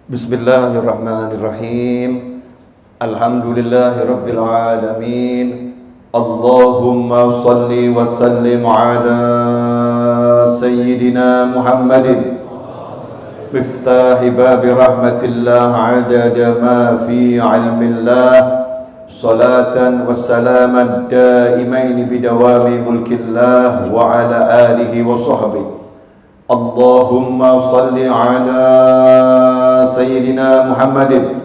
Bismillahirrahmanirrahim. Alhamdulillahirabbil alamin. Allahumma shalli wa sallim ala sayyidina Muhammadin miftahi babi rahmatillah adada ma fi ilmillah. Salatan wa salaman daimaini bidawami mulkillah wa ala alihi wa sahbihi. Allahumma salli ala sayyidina Muhammadin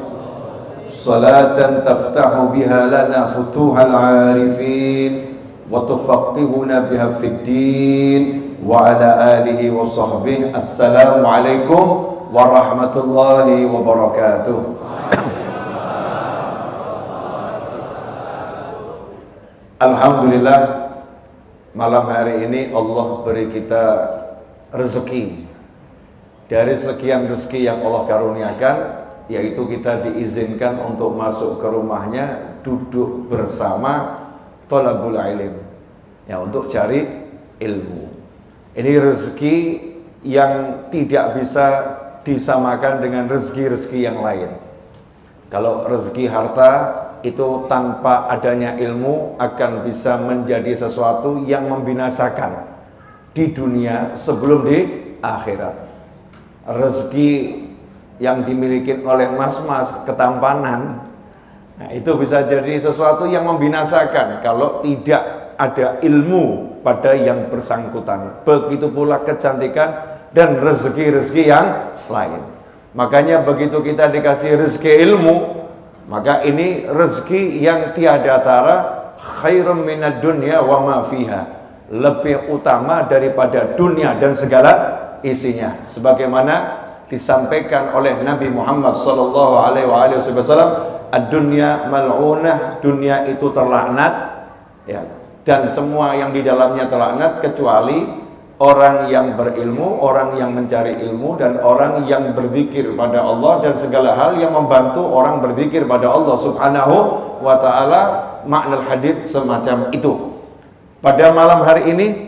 salatan taftahu biha lana futuhal arifin wa tufaqihuna biha fid din wa ala alihi wa sahbihi. Assalamu alaikum warahmatullahi wabarakatuh. Alhamdulillah, malam hari ini Allah beri kita rezeki. Dari sekian rezeki yang Allah karuniakan, yaitu kita diizinkan untuk masuk ke rumahnya, duduk bersama thalabul ilm, ya, untuk cari ilmu. Ini rezeki yang tidak bisa disamakan dengan rezeki-rezeki yang lain. Kalau rezeki harta itu tanpa adanya ilmu akan bisa menjadi sesuatu yang membinasakan di dunia sebelum di akhirat. Rezeki yang dimiliki oleh mas-mas ketampanan, nah, itu bisa jadi sesuatu yang membinasakan kalau tidak ada ilmu pada yang bersangkutan. Begitu pula kecantikan dan rezeki-rezeki yang lain. Makanya begitu kita dikasih rezeki ilmu, maka ini rezeki yang tiada tara, khairum minad dunya wa ma fiha, lebih utama daripada dunia dan segala isinya, sebagaimana disampaikan oleh Nabi Muhammad sallallahu alaihi wasallam, ad-dunya mal'unah, dunia itu terlaknat, ya, dan semua yang di dalamnya terlaknat kecuali orang yang berilmu, orang yang mencari ilmu, dan orang yang berzikir pada Allah, dan segala hal yang membantu orang berzikir pada Allah subhanahu wa ta'ala. Makna hadits semacam itu. Pada malam hari ini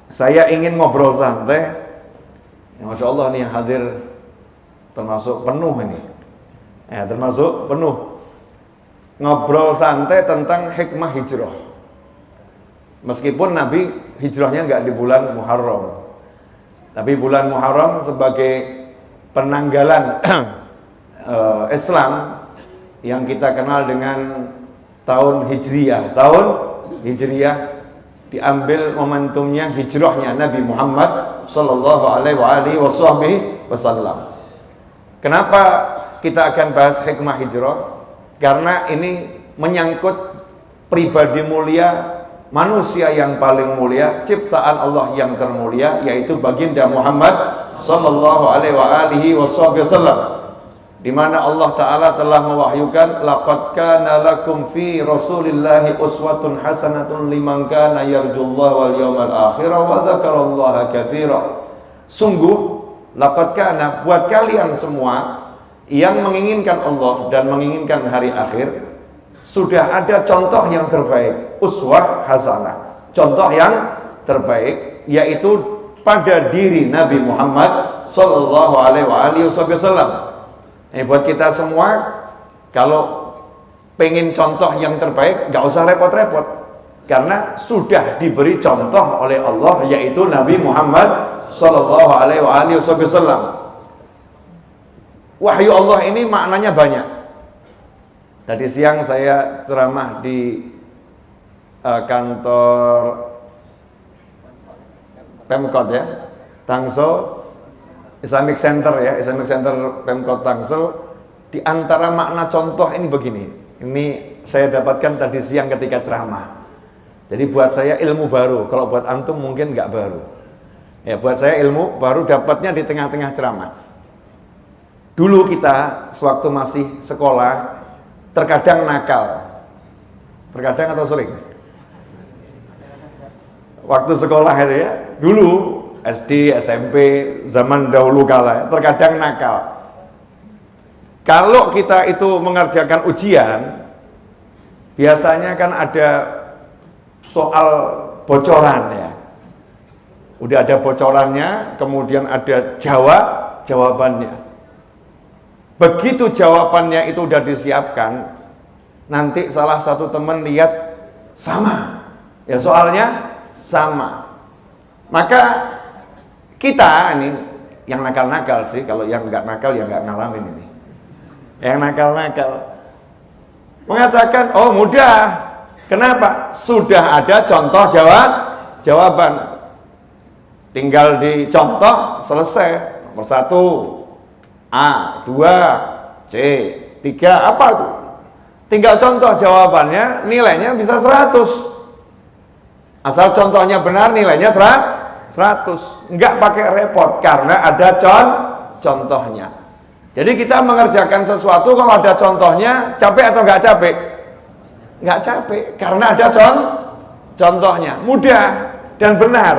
saya ingin ngobrol santai, ya, Masya Allah nih yang hadir termasuk penuh ini, ya, termasuk penuh. Ngobrol santai tentang hikmah hijrah. Meskipun Nabi hijrahnya nggak di bulan Muharram, tapi bulan Muharram sebagai penanggalan Islam yang kita kenal dengan tahun Hijriyah. Tahun Hijriyah diambil momentumnya hijrahnya Nabi Muhammad sallallahu alaihi wasallam. Kenapa kita akan bahas hikmah hijrah? Karena ini menyangkut pribadi mulia, manusia yang paling mulia, ciptaan Allah yang termulia, yaitu baginda Muhammad sallallahu alaihi wasallam, di mana Allah taala telah mewahyukan, laqad kana lakum fi rasulillahi uswatun hasanatun liman kana yarjullaha wal yawmal akhir wa dzakarallaha katsira. Sungguh laqad kana, buat kalian semua yang menginginkan Allah dan menginginkan hari akhir, sudah ada contoh yang terbaik, uswah hasanah, contoh yang terbaik, yaitu pada diri Nabi Muhammad sallallahu alaihi wasallam. Buat kita semua, kalau pengen contoh yang terbaik, gak usah repot-repot, karena sudah diberi contoh oleh Allah, yaitu Nabi Muhammad sallallahu alaihi wasallam. Wahyu Allah ini maknanya banyak. Tadi siang saya ceramah di kantor Pemkot, ya, Tangsel Islamic Center, ya, Islamic Center Pemkot Tangsel. Di antara makna contoh ini begini. Ini saya dapatkan tadi siang ketika ceramah. Jadi buat saya ilmu baru. Kalau buat antum mungkin nggak baru. Ya, buat saya ilmu baru, dapatnya di tengah-tengah ceramah. Dulu kita sewaktu masih sekolah terkadang nakal. Terkadang atau sering? Waktu sekolah itu, ya, dulu SD, SMP, zaman dahulu kala, terkadang nakal. Kalau kita itu mengerjakan ujian, biasanya kan ada soal bocoran, ya. Udah ada bocorannya, kemudian ada jawabannya. Begitu jawabannya itu udah disiapkan, nanti salah satu teman lihat sama, ya soalnya sama. Maka kita ini yang nakal-nakal sih, kalau yang nggak nakal ya nggak ngalamin ini. Yang nakal-nakal mengatakan, oh mudah. Kenapa? Sudah ada contoh jawaban. Tinggal dicontoh, selesai. Nomor 1 A, 2 C, 3 apa tuh? Tinggal contoh jawabannya, nilainya bisa 100. Asal contohnya benar, nilainya 100. Enggak pakai repot karena ada contohnya. Jadi kita mengerjakan sesuatu kalau ada contohnya, capek atau enggak capek? Enggak capek karena ada contohnya. Mudah dan benar.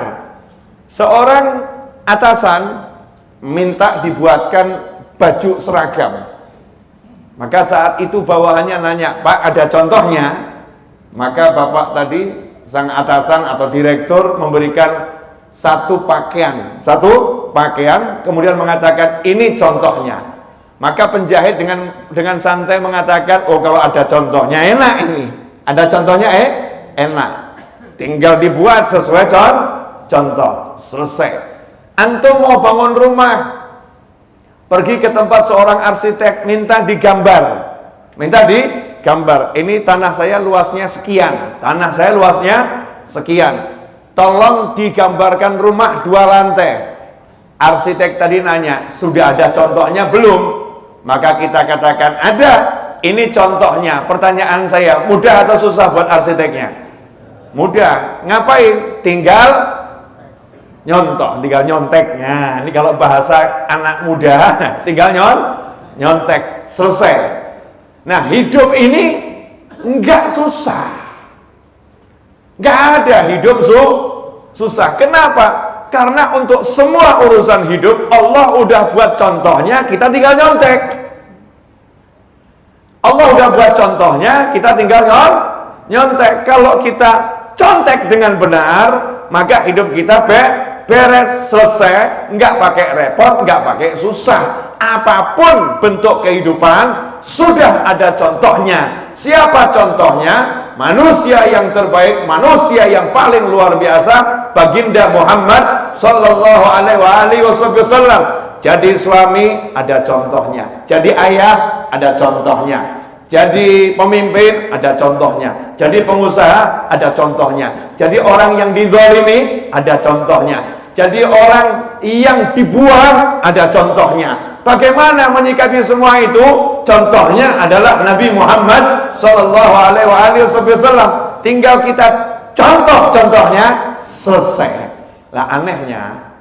Seorang atasan minta dibuatkan baju seragam. Maka saat itu bawahannya nanya, Pak ada contohnya? Maka bapak tadi, sang atasan atau direktur memberikan satu pakaian, kemudian mengatakan ini contohnya. Maka penjahit dengan santai mengatakan, oh kalau ada contohnya enak ini, ada contohnya enak, tinggal dibuat sesuai contoh, selesai. Antum mau bangun rumah, pergi ke tempat seorang arsitek, minta digambar. Ini tanah saya luasnya sekian, tolong digambarkan rumah 2 lantai. Arsitek tadi nanya, sudah ada contohnya belum? Maka kita katakan ada, ini contohnya. Pertanyaan saya, mudah atau susah buat arsiteknya? Mudah. Ngapain? Tinggal nyontek. Nah, ini kalau bahasa anak muda, tinggal nyontek, selesai. Nah, hidup ini enggak susah. Enggak ada hidup susah. Kenapa? Karena untuk semua urusan hidup Allah udah buat contohnya, kita tinggal nyontek. Allah udah buat contohnya, kita tinggal nyontek. Kalau kita contek dengan benar, maka hidup kita beres, selesai, nggak pakai repot, nggak pakai susah. Apapun bentuk kehidupan sudah ada contohnya. Siapa contohnya? Manusia yang terbaik, manusia yang paling luar biasa, baginda Muhammad sallallahu alaihi wasallam. Jadi suami ada contohnya, jadi ayah ada contohnya, jadi pemimpin ada contohnya, jadi pengusaha ada contohnya, jadi orang yang dizalimi ada contohnya, jadi orang yang dibuang ada contohnya. Bagaimana menyikapi semua itu? Contohnya adalah Nabi Muhammad sallallahu alaihi wasallam. Tinggal kita contohnya, selesai. Lah anehnya,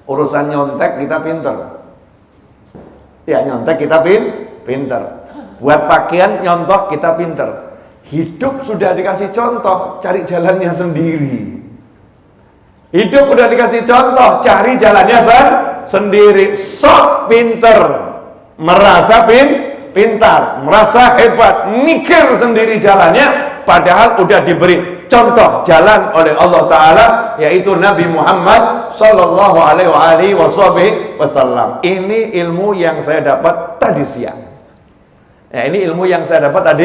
urusan nyontek kita pinter. Ya nyontek kita pinter. Buat pakaian nyontok kita pinter. Hidup sudah dikasih contoh, cari jalannya sendiri. Hidup udah dikasih contoh, cari jalannya sendiri. Sok pinter, merasa pintar, merasa hebat, mikir sendiri jalannya, padahal udah diberi contoh jalan oleh Allah Ta'ala, yaitu Nabi Muhammad sallallahu alaihi wasallam. Ini ilmu yang saya dapat tadi siang. Ya, ini ilmu yang saya dapat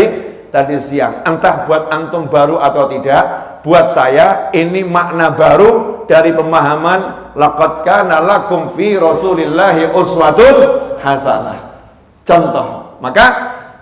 tadi siang. Entah buat antum baru atau tidak, buat saya ini makna baru dari pemahaman laqad kana lakum fi Rasulillahi uswatun hasanah. Contoh. Maka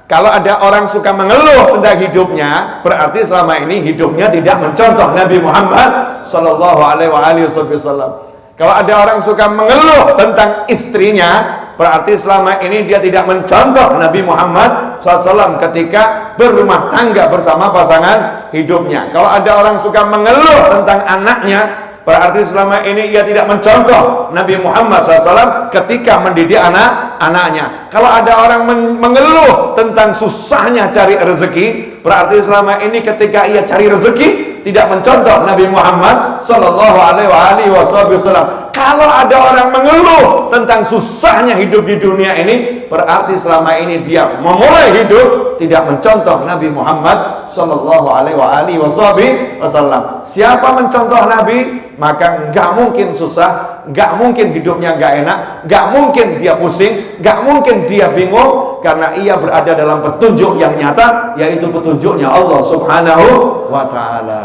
kalau ada orang suka mengeluh tentang hidupnya, berarti selama ini hidupnya tidak mencontoh Nabi Muhammad sallallahu alaihi wasallam. Kalau ada orang suka mengeluh tentang istrinya, berarti selama ini dia tidak mencontoh Nabi Muhammad SAW ketika berumah tangga bersama pasangan hidupnya. Kalau ada orang suka mengeluh tentang anaknya, berarti selama ini ia tidak mencontoh Nabi Muhammad SAW ketika mendidik anak-anaknya. Kalau ada orang mengeluh tentang susahnya cari rezeki, berarti selama ini ketika ia cari rezeki tidak mencontoh Nabi Muhammad sallallahu alaihi wasallam. Kalau ada orang mengeluh tentang susahnya hidup di dunia ini, berarti selama ini dia memulai hidup tidak mencontoh Nabi Muhammad sallallahu alaihi wasallam. Siapa mencontoh Nabi, maka enggak mungkin susah nggak mungkin hidupnya nggak enak, nggak mungkin dia pusing, nggak mungkin dia bingung, karena ia berada dalam petunjuk yang nyata, yaitu petunjuknya Allah Subhanahu wa Ta'ala.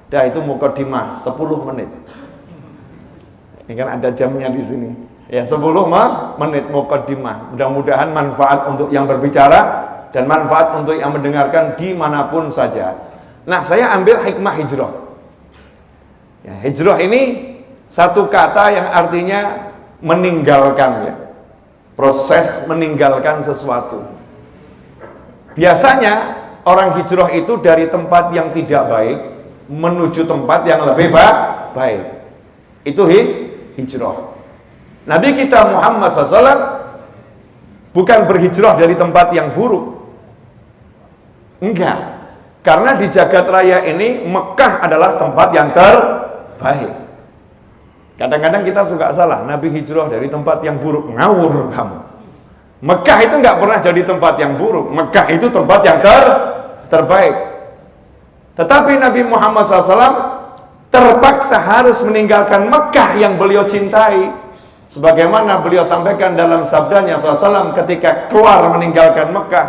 Dah, itu mukadimah 10 menit. Ini kan ada jamnya di sini. Ya, 10 menit mukadimah. Mudah-mudahan manfaat untuk yang berbicara dan manfaat untuk yang mendengarkan dimanapun saja. Nah, saya ambil hikmah hijrah. Ya, hijrah ini satu kata yang artinya meninggalkan, ya. Proses meninggalkan sesuatu. Biasanya orang hijrah itu dari tempat yang tidak baik menuju tempat yang lebih baik. Itu hijrah. Nabi kita Muhammad SAW bukan berhijrah dari tempat yang buruk. Enggak. Karena di jagat raya ini Mekah adalah tempat yang terbaik. Kadang-kadang kita suka salah, Nabi hijrah dari tempat yang buruk. Ngawur kamu. Mekah itu enggak pernah jadi tempat yang buruk. Mekah itu tempat yang terbaik. Tetapi Nabi Muhammad SAW terpaksa harus meninggalkan Mekah yang beliau cintai. Sebagaimana beliau sampaikan dalam sabdanya SAW ketika keluar meninggalkan Mekah,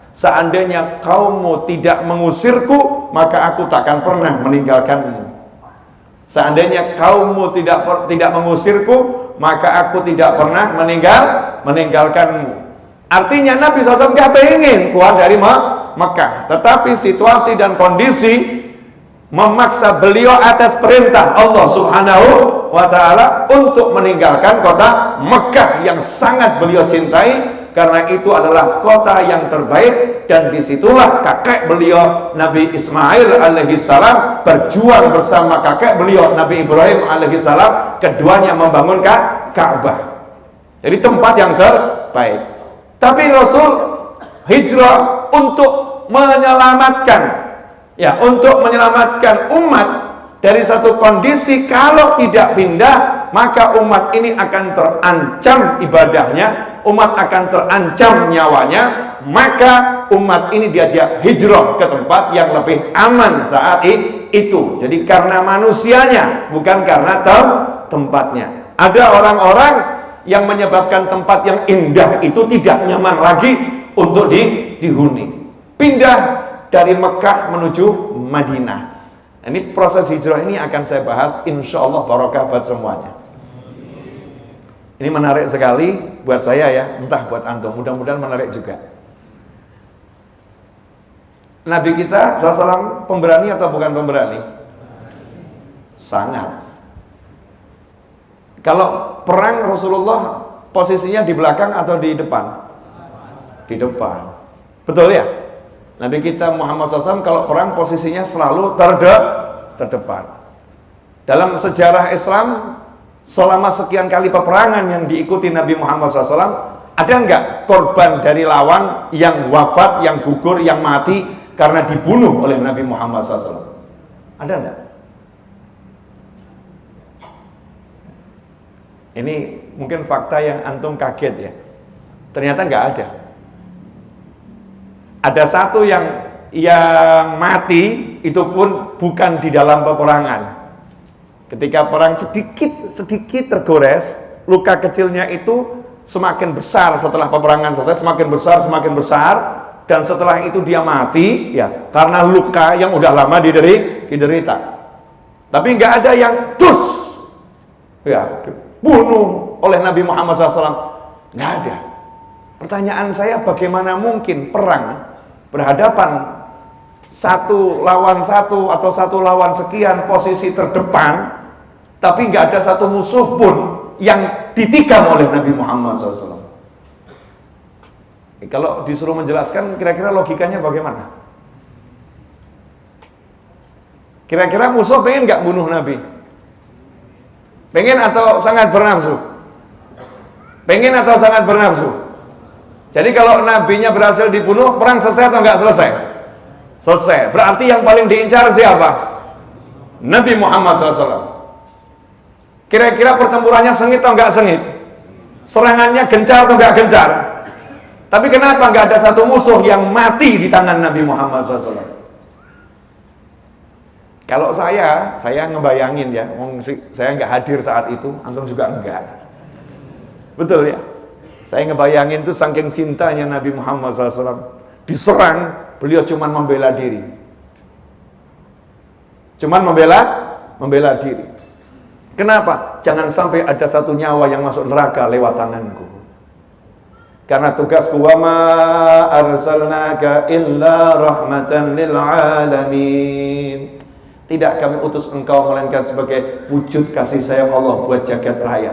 seandainya kaummu tidak mengusirku, maka aku takkan pernah meninggalkanmu. Seandainya kaummu tidak mengusirku, maka aku tidak pernah meninggalkanmu. Artinya Nabi SAW gak pengen keluar dari Mekah, tetapi situasi dan kondisi memaksa beliau atas perintah Allah Subhanahu wa Ta'ala untuk meninggalkan kota Mekah yang sangat beliau cintai, karena itu adalah kota yang terbaik, dan disitulah kakek beliau Nabi Ismail alaihissalam berjuang bersama kakek beliau Nabi Ibrahim alaihissalam, keduanya membangun Ka'bah. Jadi tempat yang terbaik. Tapi Rasul hijrah untuk menyelamatkan, ya, untuk menyelamatkan umat dari satu kondisi kalau tidak pindah maka umat ini akan terancam ibadahnya, umat akan terancam nyawanya, maka umat ini diajak hijrah ke tempat yang lebih aman saat itu. Jadi karena manusianya, bukan karena tempatnya. Ada orang-orang yang menyebabkan tempat yang indah itu tidak nyaman lagi untuk dihuni. Pindah dari Mekah menuju Madinah. Ini proses hijrah ini akan saya bahas, insya Allah barokah buat semuanya. Ini menarik sekali buat saya, ya, entah buat antum, mudah-mudahan menarik juga. Nabi kita SAW pemberani atau bukan pemberani? Sangat. Kalau perang Rasulullah posisinya di belakang atau di depan? Di depan. Betul ya? Nabi kita Muhammad SAW kalau perang posisinya selalu terdepan. Dalam sejarah Islam, selama sekian kali peperangan yang diikuti Nabi Muhammad SAW, ada nggak korban dari lawan yang wafat, yang gugur, yang mati karena dibunuh oleh Nabi Muhammad SAW? Ada nggak? Ini mungkin fakta yang antum kaget, ya. Ternyata nggak ada. Ada satu yang mati, itu pun bukan di dalam peperangan. Ketika perang sedikit tergores, luka kecilnya itu semakin besar setelah peperangan selesai, semakin besar, dan setelah itu dia mati, ya, karena luka yang udah lama diderita. Tapi nggak ada yang bunuh oleh Nabi Muhammad SAW. Nggak ada. Pertanyaan saya, bagaimana mungkin perang berhadapan satu lawan satu atau satu lawan sekian, posisi terdepan, tapi nggak ada satu musuh pun yang ditikam oleh Nabi Muhammad SAW. Kalau disuruh menjelaskan, kira-kira logikanya bagaimana? Kira-kira musuh pengen nggak bunuh Nabi? Pengen atau sangat bernafsu? Pengen atau sangat bernafsu? Jadi kalau nabinya berhasil dibunuh, perang selesai atau nggak selesai? Selesai. Berarti yang paling diincar siapa? Nabi Muhammad SAW. Kira-kira pertempurannya sengit atau nggak sengit? Serangannya gencar atau nggak gencar? Tapi kenapa nggak ada satu musuh yang mati di tangan Nabi Muhammad SAW? Kalau saya ngebayangin ya, saya nggak hadir saat itu, antum juga enggak. Betul ya? Saya ngebayangin tuh saking cintanya Nabi Muhammad SAW, diserang, beliau cuman membela diri. Cuman membela diri. Kenapa? Jangan sampai ada satu nyawa yang masuk neraka lewat tanganku. Karena tugasku, wa ma arsalnaka illa rahmatan lil alamin. Tidak kami utus engkau melainkan sebagai wujud kasih sayang Allah buat jagat raya.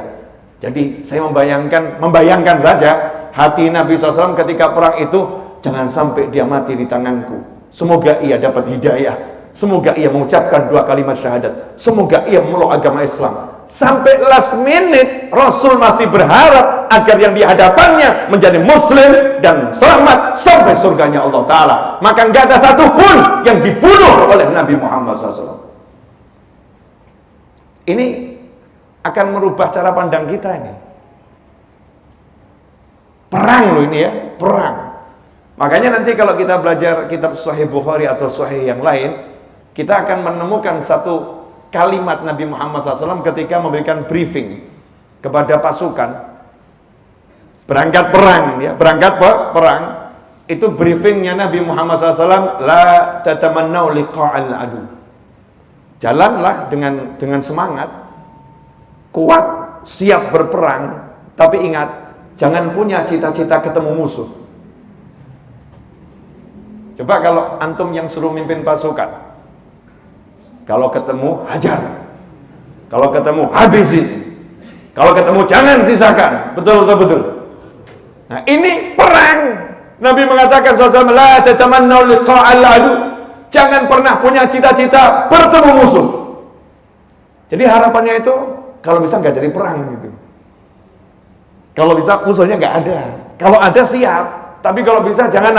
Jadi saya membayangkan saja hati Nabi SAW ketika perang itu, jangan sampai dia mati di tanganku. Semoga ia dapat hidayah. Semoga ia mengucapkan 2 kalimat syahadat. Semoga ia memeluk agama Islam. Sampai last minute Rasul masih berharap agar yang di hadapannya menjadi muslim dan selamat sampai surganya Allah Ta'ala. Maka nggak ada satupun yang dibunuh oleh Nabi Muhammad SAW. Ini akan merubah cara pandang kita ini. Perang loh ini ya, perang. Makanya nanti kalau kita belajar kitab Sahih Bukhari atau Sahih yang lain, kita akan menemukan satu kalimat Nabi Muhammad SAW ketika memberikan briefing kepada pasukan berangkat perang ya, perang itu briefingnya Nabi Muhammad SAW, la tatamannau liqa'al adu. Jalanlah dengan semangat, kuat, siap berperang, tapi ingat, jangan punya cita-cita ketemu musuh. Coba kalau antum yang suruh mimpin pasukan, kalau ketemu hajar, kalau ketemu habisin, kalau ketemu jangan sisakan, betul. Nah ini perang. Nabi mengatakan SAW, la tatamannau liqa'al adu. Jangan pernah punya cita-cita bertemu musuh. Jadi harapannya itu kalau bisa nggak jadi perang gitu. Kalau bisa musuhnya nggak ada. Kalau ada siap, tapi kalau bisa jangan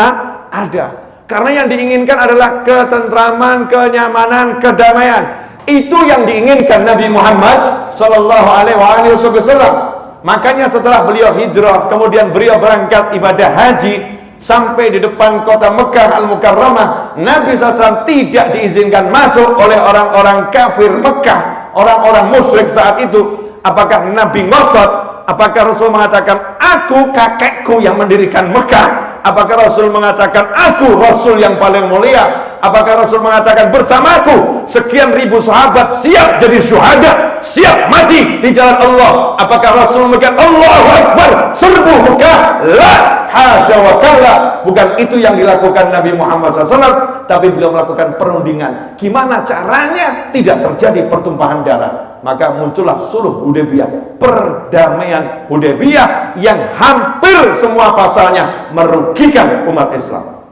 ada. Karena yang diinginkan adalah ketentraman, kenyamanan, kedamaian. Itu yang diinginkan Nabi Muhammad Sallallahu Alaihi Wasallam. Makanya setelah beliau hijrah, kemudian beliau berangkat ibadah haji sampai di depan kota Mekah Al-Mukarramah, Nabi SAW tidak diizinkan masuk oleh orang-orang kafir Mekah, orang-orang musyrik saat itu. Apakah Nabi ngotot? Apakah Rasul mengatakan, aku kakekku yang mendirikan Mekah? Apakah Rasul mengatakan, aku Rasul yang paling mulia? Apakah Rasul mengatakan, bersamaku sekian ribu sahabat siap jadi syuhada, siap mati di jalan Allah? Apakah Rasul mengatakan, Allahu Akbar, serbu Mekah? La, hasya wa kalla. Bukan itu yang dilakukan Nabi Muhammad SAW, tapi beliau melakukan perundingan. Gimana caranya tidak terjadi pertumpahan darah? Maka muncullah Sulh Hudaybiyah, perdamaian Hudaybiyah yang hampir semua pasalnya merugikan umat Islam.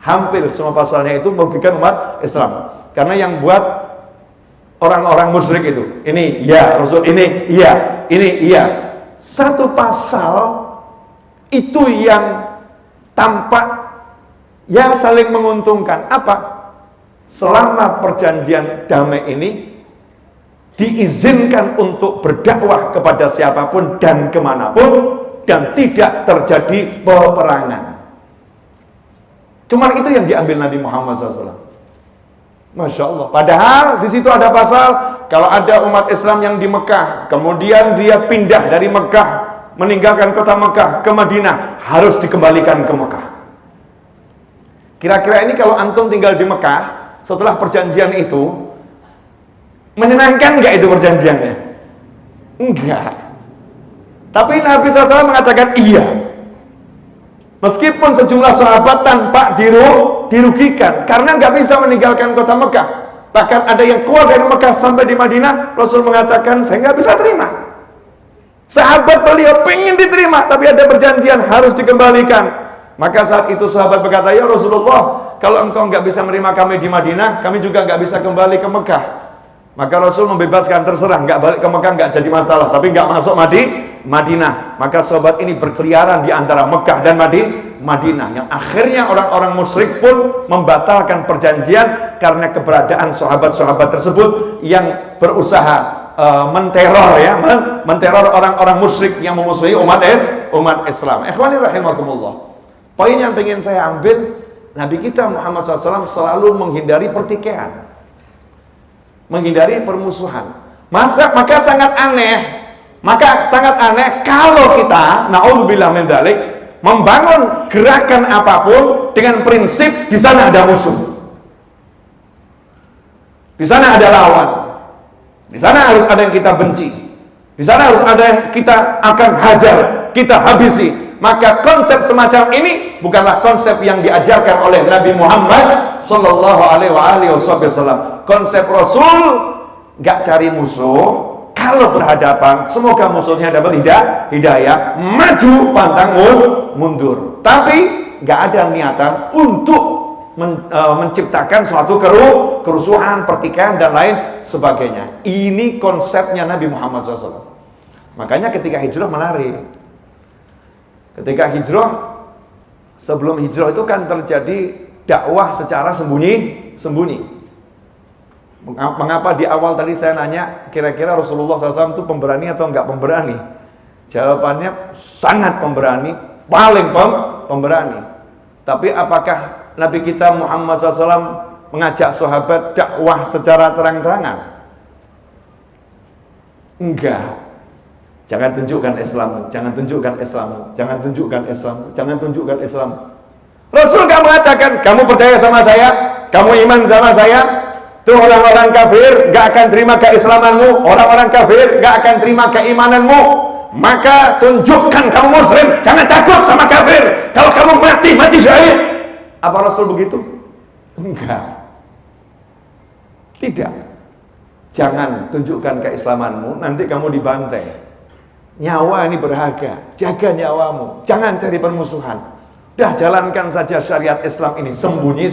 Hampir semua pasalnya itu merugikan umat Islam. Karena yang buat orang-orang musyrik itu, ini ya Rasul, ini iya. Satu pasal itu yang tampak ya saling menguntungkan. Apa? Selama perjanjian damai ini diizinkan untuk berdakwah kepada siapapun dan kemanapun, dan tidak terjadi peperangan. Cuman itu yang diambil Nabi Muhammad SAW. Masya Allah. Padahal di situ ada pasal, kalau ada umat Islam yang di Mekah, kemudian dia pindah dari Mekah, meninggalkan kota Mekah ke Madinah, harus dikembalikan ke Mekah. Kira-kira ini kalau antum tinggal di Mekah, setelah perjanjian itu, menyenangkan nggak itu perjanjiannya? Enggak. Tapi Nabi SAW mengatakan iya. Meskipun sejumlah sahabat tanpa dirugikan, karena nggak bisa meninggalkan kota Mekah. Bahkan ada yang keluar dari Mekah sampai di Madinah, Rasul mengatakan saya nggak bisa terima. Sahabat beliau pengen diterima, tapi ada perjanjian harus dikembalikan. Maka saat itu sahabat berkata, ya Rasulullah, kalau engkau nggak bisa menerima kami di Madinah, kami juga nggak bisa kembali ke Mekah. Maka Rasul membebaskan, terserah, nggak balik ke Mekah nggak jadi masalah, tapi nggak masuk Madinah. Maka sahabat ini berkeliaran di antara Mekah dan Madinah, yang akhirnya orang-orang musyrik pun membatalkan perjanjian karena keberadaan sahabat-sahabat tersebut yang berusaha menteror orang-orang musyrik yang memusuhi umat Islam. Ikhwani rahimakumullah. Poin yang ingin saya ambil, Nabi kita Muhammad SAW selalu menghindari pertikaian. menghindari permusuhan. Maka sangat aneh kalau kita, naudzubillah min dzalik, membangun gerakan apapun dengan prinsip di sana ada musuh, di sana ada lawan, di sana harus ada yang kita benci, di sana harus ada yang kita akan hajar, kita habisi. Maka konsep semacam ini bukanlah konsep yang diajarkan oleh Nabi Muhammad Sallallahu Alaihi Wasallam. Konsep Rasul gak cari musuh. Kalau berhadapan, semoga musuhnya dapat hidayah, maju pantang mundur. Tapi gak ada niatan untuk menciptakan suatu kerusuhan, pertikaian dan lain sebagainya. Ini konsepnya Nabi Muhammad SAW. Makanya ketika hijrah menarik. Ketika hijrah, sebelum hijrah itu kan terjadi dakwah secara sembunyi. Mengapa di awal tadi saya nanya, kira-kira Rasulullah SAW itu pemberani atau enggak pemberani? Jawabannya sangat pemberani, paling pemberani. Tapi apakah Nabi kita Muhammad SAW mengajak sahabat dakwah secara terang-terangan? Enggak. Jangan tunjukkan Islam, jangan tunjukkan Islam, jangan tunjukkan Islam, jangan tunjukkan Islam. Rasul gak mengatakan, kamu percaya sama saya, kamu iman sama saya, tuh orang-orang kafir gak akan terima keislamanmu, orang-orang kafir gak akan terima keimananmu, maka tunjukkan kamu muslim, jangan takut sama kafir, kalau kamu mati syahid. Apa Rasul begitu? Enggak. Tidak. Jangan tunjukkan keislamanmu, nanti kamu dibantai. Nyawa ini berharga, jaga nyawamu, jangan cari permusuhan. Dah jalankan saja syariat Islam ini sembunyi.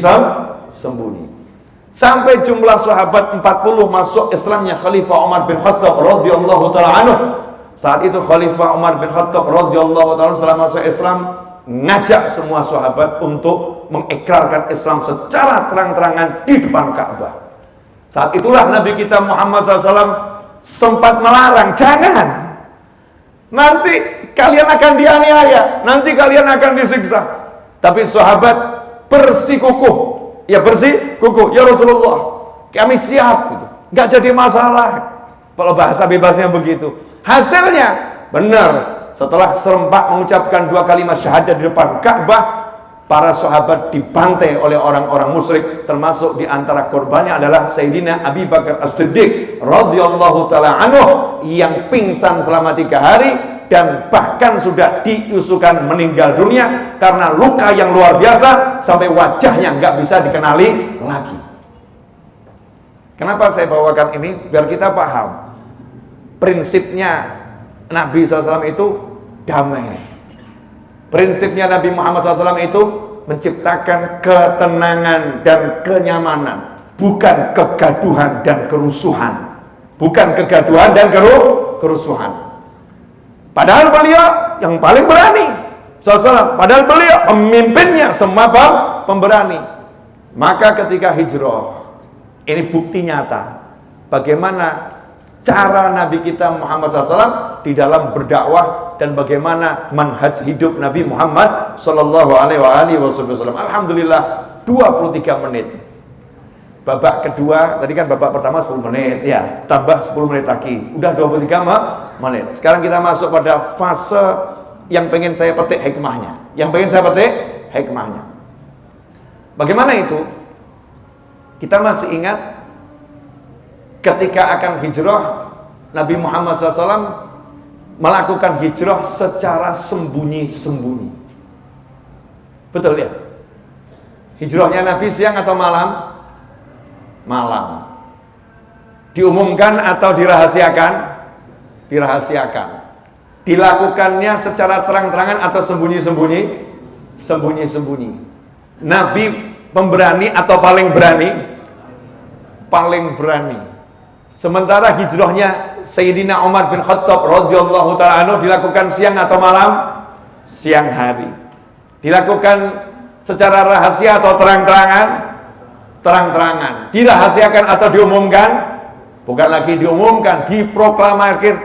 Sampai jumlah sahabat 40 masuk Islamnya Khalifah Umar bin Khattab radhiyallahu taala anhu. Saat itu Khalifah Umar bin Khattab radhiyallahu taala setelah masuk Islam ngajak semua sahabat untuk mengikrarkan Islam secara terang-terangan di depan Ka'bah. Saat itulah Nabi kita Muhammad SAW sempat melarang, jangan. Nanti kalian akan dianiaya, nanti kalian akan disiksa. Tapi sahabat bersikukuh, ya Rasulullah, kami siap gitu. Gak jadi masalah. Kalau bahasa bebasnya begitu. Hasilnya benar, setelah serempak mengucapkan 2 kalimat syahadat di depan Ka'bah, para sahabat dibantai oleh orang-orang musyrik, termasuk di antara korbannya adalah Sayyidina Abi Bakar As-Siddiq radhiyallahu taala anhu yang pingsan selama 3 hari dan bahkan sudah diusukan meninggal dunia karena luka yang luar biasa sampai wajahnya nggak bisa dikenali lagi. Kenapa saya bawakan ini? Biar kita paham prinsipnya Nabi SAW itu damai. Prinsipnya Nabi Muhammad SAW itu menciptakan ketenangan dan kenyamanan, bukan kegaduhan dan kerusuhan. Bukan kegaduhan dan kerusuhan. Padahal beliau yang paling berani, padahal beliau pemimpinnya semua pemberani. Maka ketika hijrah, ini bukti nyata bagaimana cara Nabi kita Muhammad SAW di dalam berdakwah dan bagaimana manhaj hidup Nabi Muhammad Sallallahu Alaihi Wasallam. Alhamdulillah 23 menit. Babak kedua, tadi kan babak pertama 10 menit, ya, tambah 10 menit lagi, udah 23 menit. Sekarang kita masuk pada fase yang pengen saya petik hikmahnya. Bagaimana itu? Kita masih ingat ketika akan hijrah, Nabi Muhammad SAW melakukan hijrah secara sembunyi-sembunyi. Betul ya? Hijrahnya Nabi siang atau malam? Malam. Diumumkan atau dirahasiakan? Dirahasiakan. Dilakukannya secara terang-terangan atau sembunyi-sembunyi? Sembunyi-sembunyi. Nabi pemberani atau paling berani? Paling berani. Sementara hijrahnya Sayyidina Umar bin Khattab radhiyallahu ta'ala anhu dilakukan siang atau malam? Siang hari. Dilakukan secara rahasia atau terang-terangan? Terang-terangan. Dirahasiakan atau diumumkan? Bukan lagi diumumkan,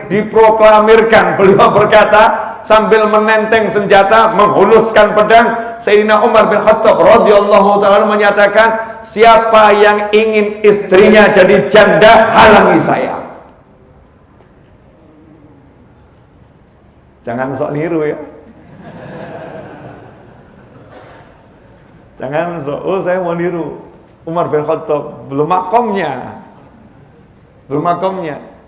diproklamirkan. Beliau berkata, sambil menenteng senjata, menghuluskan pedang. Sayyidina Umar bin Khattab radhiyallahu ta'ala menyatakan, siapa yang ingin istrinya jadi janda, halangi saya. Jangan sok niru ya. Jangan sok, oh saya mau niru Umar bin Khattab, belum makomnya. Belum makomnya.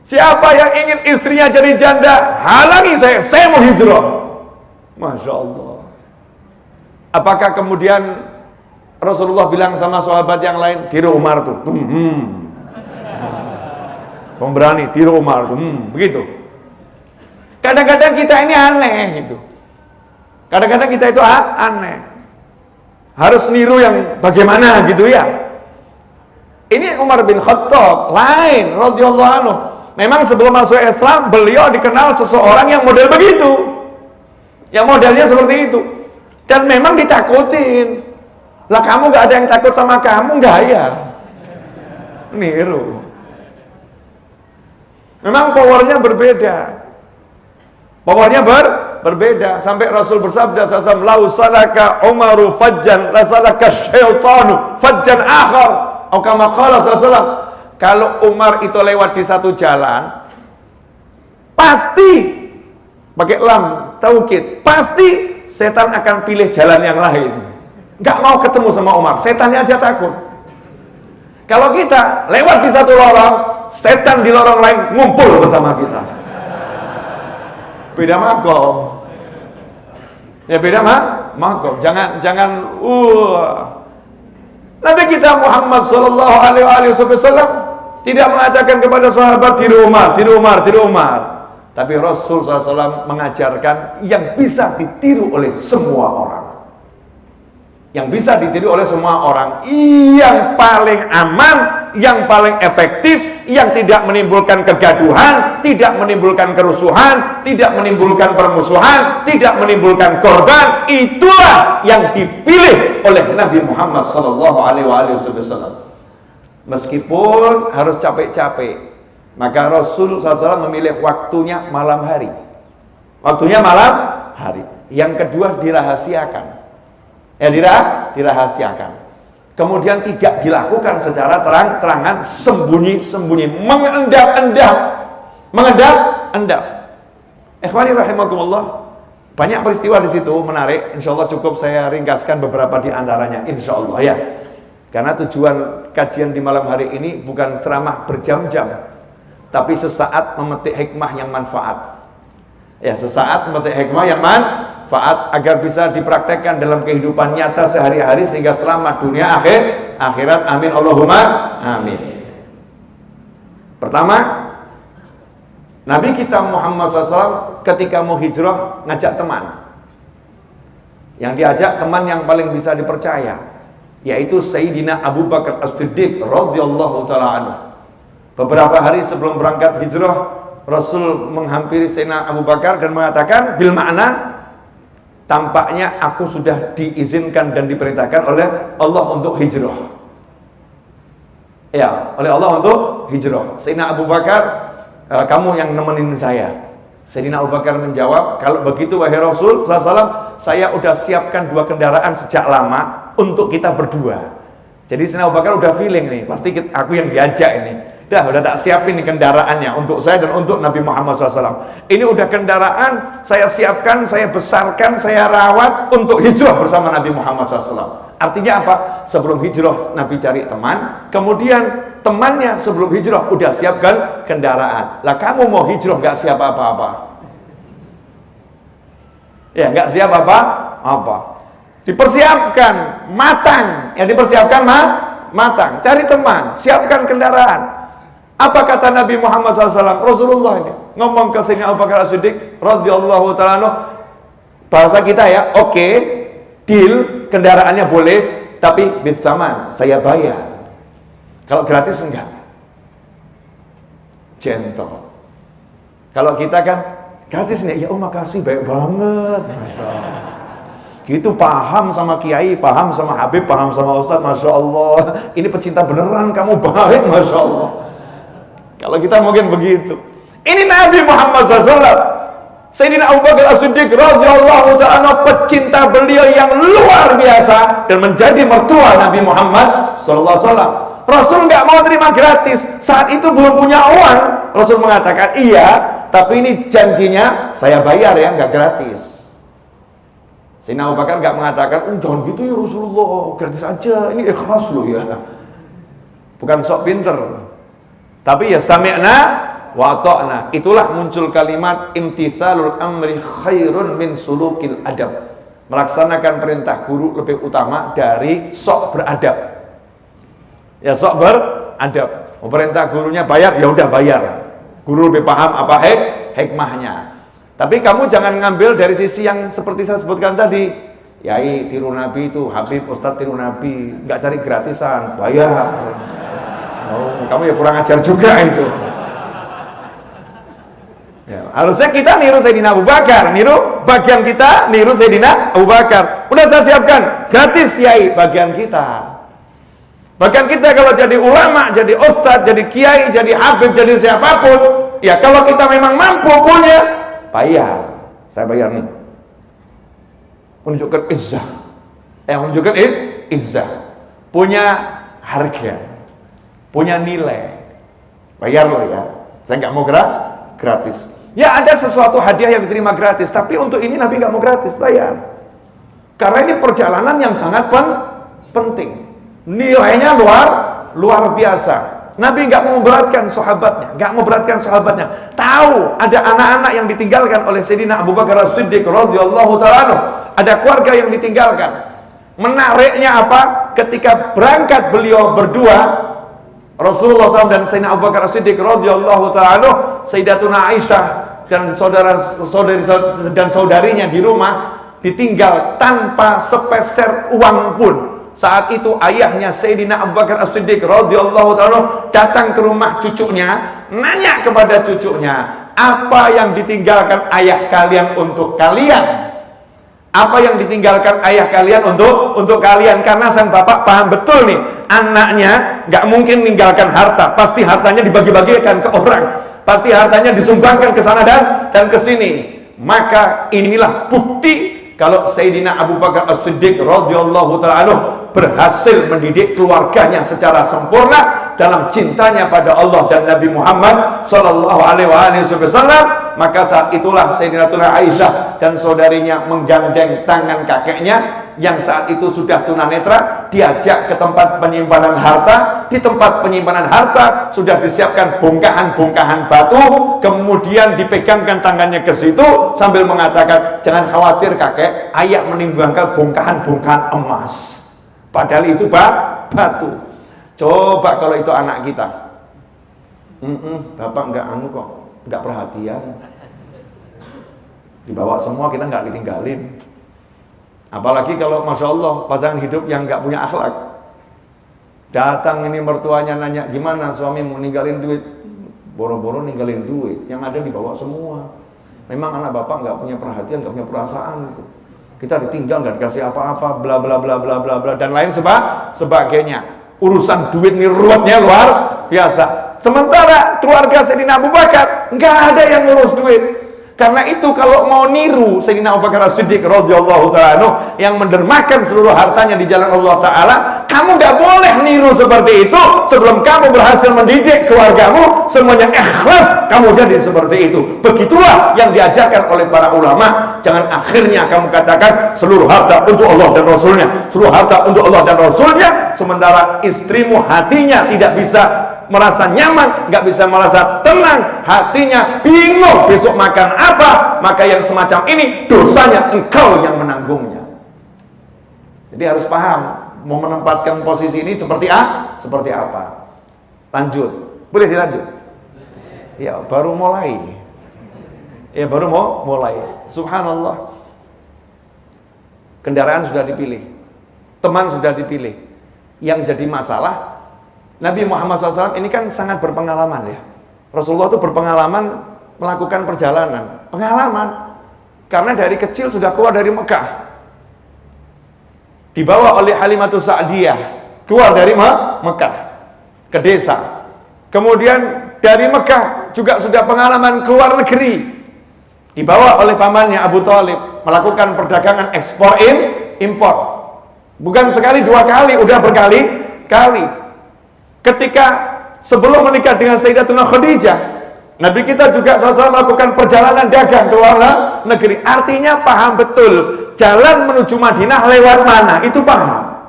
Siapa yang ingin istrinya jadi janda, halangi saya mau hijrah. Masya Allah. Apakah kemudian Rasulullah bilang sama sahabat yang lain, tiru Umar tuh, pemberani, tiru Umar tuh, begitu. Kadang-kadang kita ini aneh gitu. Kadang-kadang kita itu aneh. Harus niru yang bagaimana gitu ya. Ini Umar bin Khattab lain radhiyallahu anhu. Memang sebelum masuk Islam beliau dikenal seseorang yang model begitu. Yang modelnya seperti itu. Dan memang ditakutin. Lah kamu gak ada yang takut sama kamu, gaya. Niru. Memang powernya berbeda. Powernya berbeda. Sampai Rasul bersabda sallallahu lau salaka Umaru fajjan la salaka syaitanu fajjan akhar. Atau kama qala sallallahu, kalau Umar itu lewat di satu jalan, pasti pakai lam taukid, pasti setan akan pilih jalan yang lain. Nggak mau ketemu sama Umar, setannya aja takut. Kalau kita lewat di satu lorong, setan di lorong lain ngumpul bersama kita. Beda makom. Ya beda makom. Jangan Nabi kita Muhammad sallallahu alaihi wasallam tidak mengatakan kepada sahabat tiru Umar. Tapi Rasul SAW mengajarkan yang bisa ditiru oleh semua orang. Yang bisa ditiru oleh semua orang, yang paling aman, yang paling efektif, yang tidak menimbulkan kegaduhan, tidak menimbulkan kerusuhan, tidak menimbulkan permusuhan, tidak menimbulkan korban, itulah yang dipilih oleh Nabi Muhammad SAW. Meskipun harus capek-capek, maka Rasul SAW memilih waktunya malam hari. Waktunya malam hari. Yang kedua dirahasiakan. Dirahasiakan. Kemudian tidak dilakukan secara terang-terangan, sembunyi-sembunyi, mengendap-endap. Ikhwani rahimakumullah, banyak peristiwa di situ menarik. Insya Allah cukup saya ringkaskan beberapa di antaranya. Insya Allah ya. Karena tujuan kajian di malam hari ini bukan ceramah berjam-jam, tapi sesaat memetik hikmah yang manfaat. Ya, sesaat memetik hikmah yang manfaat agar bisa dipraktekkan dalam kehidupan nyata sehari-hari sehingga selamat dunia akhirat. Amin Allahumma amin. Pertama, Nabi kita Muhammad SAW ketika mau hijrah ngajak teman. Yang diajak teman yang paling bisa dipercaya, yaitu Sayyidina Abu Bakar As-Siddiq radhiyallahu ta'ala anhu. Beberapa hari sebelum berangkat hijrah, Rasul menghampiri Sayyidina Abu Bakar dan mengatakan bil makna, tampaknya aku sudah diizinkan dan diperintahkan oleh Allah untuk hijrah. Ya, oleh Allah untuk hijrah. Sayyidina Abu Bakar, kamu yang nemenin saya. Sayyidina Abu Bakar menjawab, kalau begitu wahai Rasul SAW, saya udah siapkan 2 kendaraan sejak lama untuk kita berdua. Jadi Sayyidina Abu Bakar udah feeling nih, pasti aku yang diajak ini. Udah tak siapin nih kendaraannya untuk saya dan untuk Nabi Muhammad SAW. Ini udah kendaraan saya siapkan, saya besarkan, saya rawat untuk hijrah bersama Nabi Muhammad SAW. Artinya apa? Sebelum hijrah Nabi cari teman, kemudian temannya sebelum hijrah udah siapkan kendaraan. Lah kamu mau hijrah gak siap apa-apa? Ya gak siap apa-apa. Dipersiapkan matang, ya dipersiapkan matang. Cari teman, siapkan kendaraan. Apa kata Nabi Muhammad SAW? Rasulullah ini ngomong ke Sayyidina Abu Bakar As-Siddiq radhiyallahu ta'ala anhu, bahasa kita ya, oke, deal, kendaraannya boleh, tapi bithaman, saya bayar. Kalau gratis enggak. Gentle. Kalau kita kan gratis nih, ya makasih, baik banget. Gitu paham sama kiai, paham sama habib, paham sama ustadz, masya Allah. Ini pecinta beneran, kamu baik, masya Allah. Kalau kita mungkin begitu. Ini Nabi Muhammad SAW Sayyidina Abu Bakar As-Siddiq radhiyallahu ta'ala pecinta beliau yang luar biasa dan menjadi mertua Nabi Muhammad sallallahu alaihi wasallam. Rasul nggak mau terima gratis. Saat itu belum punya uang. Rasul mengatakan, iya, tapi ini janjinya saya bayar ya, nggak gratis. Sayyidina Abu Bakar nggak mengatakan, jangan gitu ya Rasulullah, gratis aja, ini ikhlas loh ya. Bukan sok pinter. Tapi ya sami'na wa ta'na. Itulah muncul kalimat imtithalul amri khairun min sulukil adab. Melaksanakan perintah guru lebih utama dari sok beradab. Ya sok beradab. Perintah gurunya bayar, ya udah bayar. Guru lebih paham apa hikmahnya. Tapi kamu jangan ngambil dari sisi yang seperti saya sebutkan tadi. Yai tiru Nabi itu, Habib Ustadz tiru Nabi, nggak cari gratisan, bayar. Oh, kamu ya kurang ajar juga itu. Ya, harusnya kita niru Sayyidina Abu Bakar, niru bagian kita, niru Sayyidina Abu Bakar. Udah saya siapkan, gratis Yai bagian kita. Bagian kita kalau jadi ulama, jadi ustadz, jadi kiai, jadi habib, jadi siapapun, ya kalau kita memang mampu punya, bayar. Saya bayar nih. Menunjukkan izzah. Menunjukkan izzah. Punya harga. Punya nilai. Bayar loh ya. Saya nggak mau gratis. Ya ada sesuatu hadiah yang diterima gratis, tapi untuk ini Nabi nggak mau gratis, bayar. Karena ini perjalanan yang sangat penting. Nilainya luar biasa. Nabi nggak mau memberatkan sahabatnya, Tahu ada anak-anak yang ditinggalkan oleh Sayyidina Abu Bakar As-Siddiq radhiyallahu ta'ala. Ada keluarga yang ditinggalkan. Menariknya apa? Ketika berangkat beliau berdua, Rasulullah SAW dan Sayyidina Abu Bakar As-Siddiq radhiyallahu ta'ala, Sayyidatuna Aisyah dan saudari dan saudarinya di rumah ditinggal tanpa sepeser uang pun. Saat itu ayahnya Sayyidina Abu Bakar As-Siddiq radhiyallahu ta'ala datang ke rumah cucunya, nanya kepada cucunya, apa yang ditinggalkan ayah kalian untuk kalian? Apa yang ditinggalkan ayah kalian untuk kalian? Karena sang bapak paham betul nih, anaknya nggak mungkin meninggalkan harta, pasti hartanya dibagi-bagikan ke orang, pasti hartanya disumbangkan ke sana dan ke sini. Maka inilah bukti kalau Sayyidina Abu Bakar As-Siddiq radhiyallahu ta'ala berhasil mendidik keluarganya secara sempurna dalam cintanya pada Allah dan Nabi Muhammad sallallahu alaihi wasallam. Maka saat itulah Sayyidatuna Aisyah dan saudarinya menggandeng tangan kakeknya yang saat itu sudah tunanetra, diajak ke tempat penyimpanan harta. Di tempat penyimpanan harta sudah disiapkan bongkahan-bongkahan batu, kemudian dipegangkan tangannya ke situ sambil mengatakan, jangan khawatir kakek, ayah menimbangkan bongkahan-bongkahan emas. Padahal itu batu. Coba kalau itu anak kita, bapak nggak kok, nggak perhatian, dibawa semua, kita nggak ditinggalin. Apalagi kalau masya Allah pasangan hidup yang nggak punya akhlak, datang ini mertuanya nanya, gimana suamimu ninggalin duit, boro-boro ninggalin duit, yang ada dibawa semua. Memang anak bapak nggak punya perhatian, nggak punya perasaan gitu. Kita ditinggal, nggak dikasih apa-apa, bla bla bla bla bla bla dan lain sebagainya. Urusan duit ini ruwetnya luar biasa. Sementara keluarga Sayyidina Abu Bakar nggak ada yang ngurus duit. Karena itu kalau mau niru Sayyidina Abu Bakar As-Siddiq radhiyallahu ta'ala yang mendermakan seluruh hartanya di jalan Allah Ta'ala, kamu nggak boleh niru seperti itu sebelum kamu berhasil mendidik keluargamu semuanya ikhlas, kamu jadi seperti itu. Begitulah yang diajarkan oleh para ulama. Jangan akhirnya kamu katakan seluruh harta untuk Allah dan Rasulnya, seluruh harta untuk Allah dan Rasulnya, sementara istrimu hatinya tidak bisa merasa nyaman, nggak bisa merasa tenang, hatinya bingung besok makan apa. Maka yang semacam ini dosanya engkau yang menanggungnya. Jadi harus paham mau menempatkan posisi ini seperti apa. Lanjut, boleh dilanjut? Ya baru mulai. Subhanallah. Kendaraan sudah dipilih, teman sudah dipilih. Yang jadi masalah, Nabi Muhammad SAW ini kan sangat berpengalaman ya. Rasulullah itu berpengalaman melakukan perjalanan. Pengalaman. Karena dari kecil sudah keluar dari Mekah. Dibawa oleh Halimatus Sa'diyah. Keluar dari Mekah. Ke desa. Kemudian dari Mekah juga sudah pengalaman keluar negeri. dibawa oleh pamannya Abu Thalib melakukan perdagangan ekspor impor. Bukan sekali dua kali, udah berkali-kali. Ketika sebelum menikah dengan Sayyidatuna Khadijah, Nabi kita juga SAW melakukan perjalanan dagang ke luar negeri. Artinya paham betul jalan menuju Madinah lewat mana, itu paham.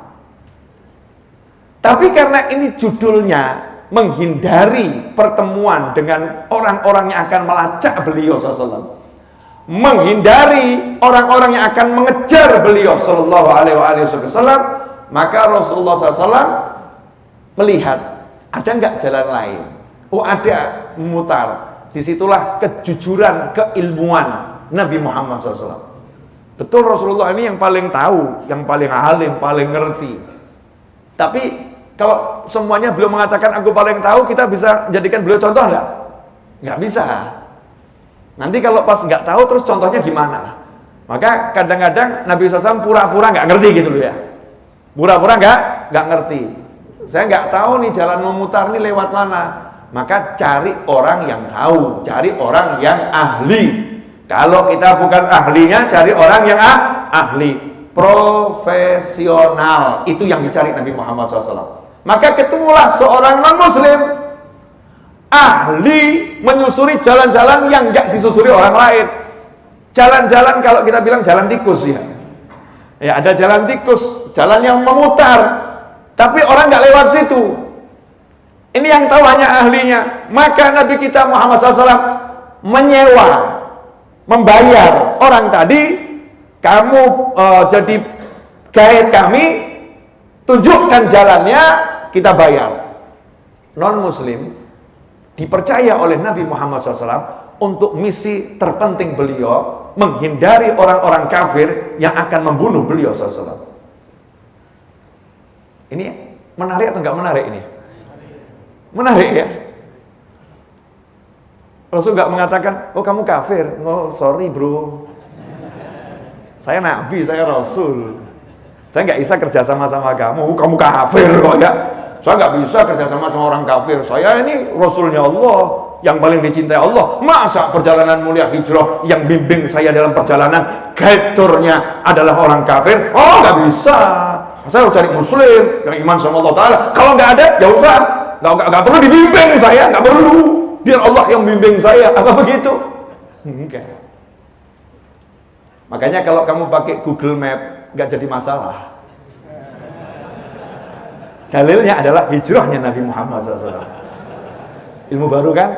Tapi karena ini judulnya menghindari pertemuan dengan orang-orang yang akan melacak beliau SAW, menghindari orang-orang yang akan mengejar beliau Sallallahu Alaihi Wasallam, maka Rasulullah SAW melihat ada nggak jalan lain. Oh ada, memutar. Disitulah kejujuran, keilmuan Nabi Muhammad SAW. Betul, Rasulullah ini yang paling tahu, yang paling alim, paling ngerti. Tapi kalau semuanya beliau mengatakan aku paling tahu, kita bisa jadikan beliau contoh nggak? Nggak bisa. Nanti kalau pas nggak tahu terus contohnya gimana? Maka kadang-kadang Nabi SAW pura-pura nggak ngerti gitu loh ya. Pura-pura nggak ngerti. Saya nggak tahu nih jalan memutar nih lewat mana. Maka cari orang yang tahu, cari orang yang ahli. Kalau kita bukan ahlinya, cari orang yang ahli, profesional. Itu yang dicari Nabi Muhammad SAW. Maka ketemulah seorang non-muslim ahli menyusuri jalan-jalan yang nggak disusuri orang lain. Jalan-jalan kalau kita bilang jalan tikus ya. Ya ada jalan tikus, jalan yang memutar. Tapi orang nggak lewat situ. Ini yang tahu hanya ahlinya. Maka Nabi kita Muhammad SAW menyewa, membayar orang tadi, kamu jadi guide kami, tunjukkan jalannya, kita bayar. Non-muslim dipercaya oleh Nabi Muhammad SAW untuk misi terpenting beliau, menghindari orang-orang kafir yang akan membunuh beliau SAW. Ini menarik atau enggak menarik ini? Menarik ya. Rasul enggak mengatakan, oh kamu kafir. Oh sorry bro, saya nabi, saya rasul, saya nggak bisa kerja sama kamu. Oh, kamu kafir kok ya. Saya nggak bisa kerja sama orang kafir. Saya ini rasulnya Allah, yang paling dicintai Allah. Masa perjalanan mulia hijrah yang bimbing saya dalam perjalanan guide-nya adalah orang kafir? Oh nggak bisa. Saya harus cari muslim yang iman sama Allah Ta'ala. Kalau nggak ada, ya usah. Nggak perlu dibimbing saya, nggak perlu. Biar Allah yang bimbing saya. Apa begitu? Enggak. Makanya kalau kamu pakai Google Map, nggak jadi masalah. Dalilnya adalah hijrahnya Nabi Muhammad SAW. Ilmu baru kan?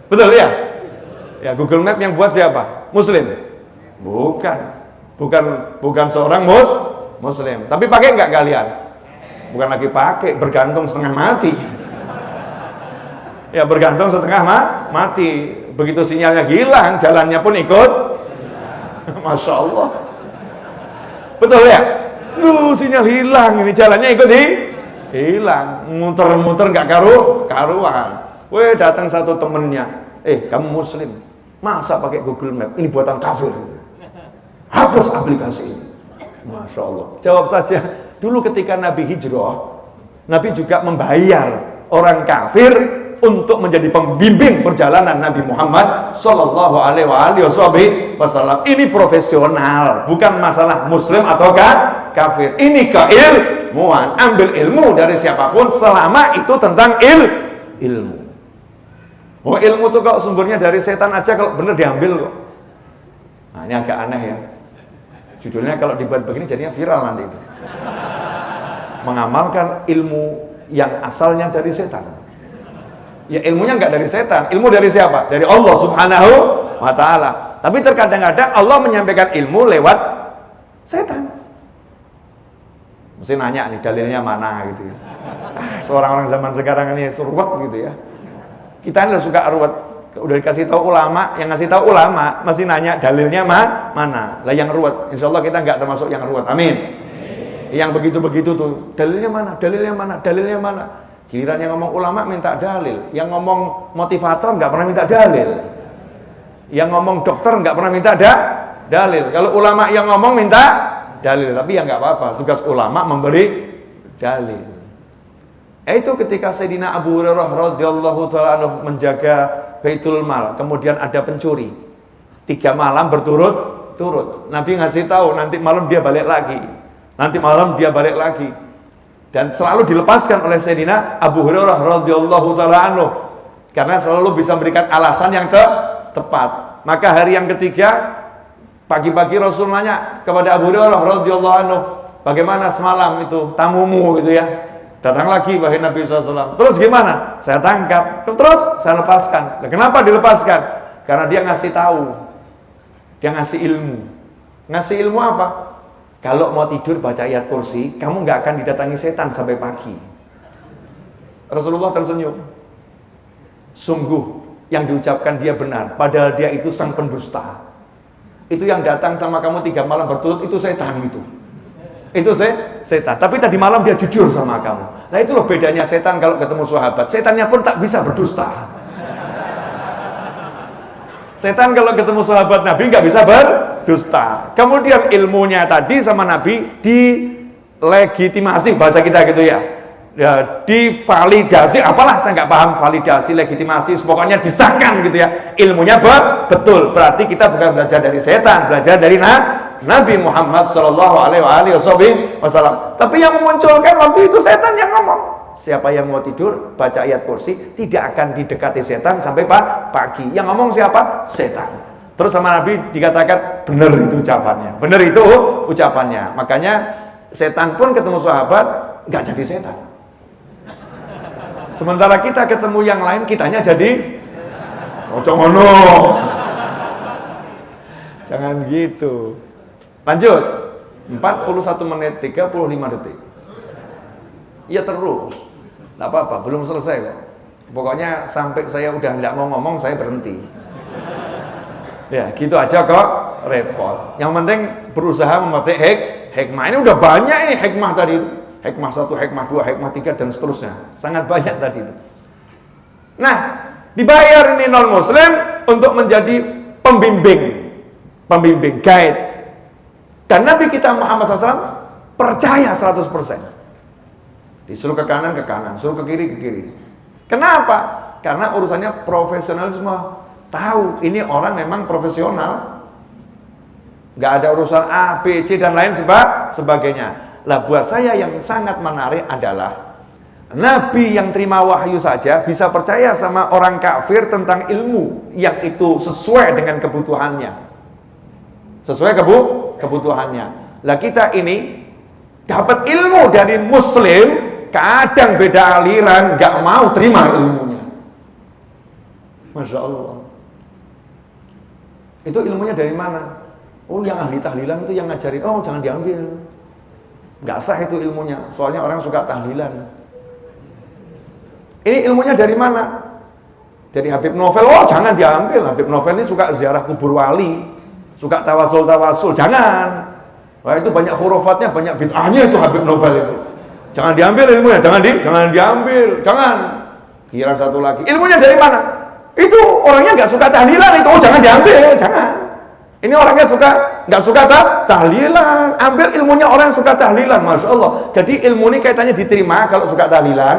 Betul ya? Ya Google Map yang buat siapa? Muslim? Bukan seorang Muslim. Tapi pakai nggak kalian? Bukan lagi pakai, bergantung setengah mati. Ya bergantung setengah mati. Begitu sinyalnya hilang, jalannya pun ikut. Masya Allah. Betul ya? Sinyal hilang, ini jalannya ikut hilang. Muter-muter nggak karuan. Weh datang satu temennya, kamu Muslim, masa pakai Google Map? Ini buatan kafir. Hapus aplikasi ini. Masya Allah. Jawab saja. Dulu ketika Nabi hijrah, Nabi juga membayar orang kafir untuk menjadi pembimbing perjalanan Nabi Muhammad Sallallahu Alaihi Wasallam. Ini profesional, bukan masalah Muslim atau kafir. Ini keilmuan. Ambil ilmu dari siapapun selama itu tentang ilmu. Oh ilmu itu kok sumbernya dari setan aja, kalau bener diambil kok. Nah ini agak aneh ya. Judulnya kalau dibuat begini jadinya viral nanti itu. Mengamalkan ilmu yang asalnya dari setan. Ya ilmunya nggak dari setan, ilmu dari siapa? Dari Allah Subhanahu wa Ta'ala. Tapi terkadang-kadang Allah menyampaikan ilmu lewat setan. Mesti nanya nih dalilnya mana gitu ya. Seorang orang zaman sekarang ini ruwet gitu ya. Kita ini suka ruwet. Udah dikasih tahu ulama, yang ngasih tahu ulama masih nanya dalilnya mana? Lah yang ruwet. Insya Allah kita nggak termasuk yang ruwet. Amin. Yang begitu-begitu tuh dalilnya mana? Dalilnya mana? Giliran yang ngomong ulama minta dalil, yang ngomong motivator nggak pernah minta dalil, yang ngomong dokter nggak pernah minta dalil. Kalau ulama yang ngomong minta dalil, tapi ya nggak apa-apa. Tugas ulama memberi dalil. Itu ketika Sayyidina Abu Hurairah radhiyallahu ta'ala anhu menjaga Baitul Mal, kemudian ada pencuri 3 malam berturut-turut. Nabi ngasih tahu nanti malam dia balik lagi, nanti malam dia balik lagi, dan selalu dilepaskan oleh Sayyidina Abu Hurairah radhiyallahu taala anhu karena selalu bisa memberikan alasan yang tepat. Maka hari yang ketiga pagi-pagi Rasul nanya kepada Abu Hurairah radhiyallahu anhu, bagaimana semalam itu tamumu gitu ya? Datang lagi wahai Nabi SAW. Terus gimana? Saya tangkap, terus saya lepaskan. Nah, kenapa dilepaskan? Karena dia ngasih tahu, dia ngasih ilmu. Ngasih ilmu apa? Kalau mau tidur baca ayat kursi, kamu nggak akan didatangi setan sampai pagi. Rasulullah tersenyum. Sungguh yang diucapkan dia benar, padahal dia itu sang pendusta. Itu yang datang sama kamu 3 malam berturut itu setan itu. Itu setan. Tapi tadi malam dia jujur sama kamu. Nah itu loh bedanya setan kalau ketemu sahabat. Setannya pun tak bisa berdusta. Setan kalau ketemu sahabat Nabi nggak bisa berdusta. Kemudian ilmunya tadi sama Nabi dilegitimasi, bahasa kita gitu ya. Ya, divalidasi, apalah saya nggak paham validasi, legitimasi, pokoknya disahkan gitu ya. Ilmunya betul. Berarti kita bukan belajar dari setan, belajar dari Nabi Muhammad Shallallahu Alaihi Wasallam. Tapi yang memunculkan waktu itu setan yang ngomong. Siapa yang mau tidur baca ayat kursi tidak akan didekati setan sampai pagi. Yang ngomong siapa? Setan. Terus sama Nabi dikatakan benar itu ucapannya, benar itu ucapannya. Makanya setan pun ketemu sahabat nggak jadi setan. Sementara kita ketemu yang lain, kitanya jadi ngono. Jangan gitu. Lanjut. 41 menit 35 detik. Ya terus. Enggak apa-apa, belum selesai kok. Pokoknya sampai saya udah enggak mau ngomong, saya berhenti. Ya, gitu aja kok, repot. Yang penting berusaha memetik hikmah. Ini udah banyak ini hikmah tadi. Hikmah 1, hikmah 2, hikmah 3 dan seterusnya. Sangat banyak tadi itu. Nah, dibayar ini non muslim untuk menjadi pembimbing, guide. Dan Nabi kita Muhammad SAW percaya 100%. Disuruh ke kanan, suruh ke kiri. Kenapa? Karena urusannya profesionalisme. Tahu ini orang memang profesional. Gak ada urusan A, B, C dan lain sebagainya. Lah buat saya yang sangat menarik adalah Nabi yang terima wahyu saja bisa percaya sama orang kafir tentang ilmu yang itu sesuai dengan kebutuhannya. Sesuai kebutuhannya. Lah kita ini dapat ilmu dari muslim, kadang beda aliran, gak mau terima ilmunya. Masya Allah. Itu ilmunya dari mana? Oh yang ahli tahlilan itu yang ngajarin, oh jangan diambil. Nggak sah itu ilmunya, soalnya orang suka tahlilan. Ini ilmunya dari mana? Dari Habib Novel. Oh jangan diambil, Habib Novel ini suka ziarah kubur wali, suka tawasul, jangan. Wah itu banyak hurufatnya, banyak bid'ahnya itu Habib Novel itu. Jangan diambil ilmunya, jangan diambil, jangan. Kira satu lagi, ilmunya dari mana? Itu orangnya nggak suka tahlilan itu, oh jangan diambil, jangan. Ini orangnya nggak suka tahlilan, ambil ilmunya orang yang suka tahlilan, masya Allah. Jadi ilmu ini kaitannya diterima kalau suka tahlilan,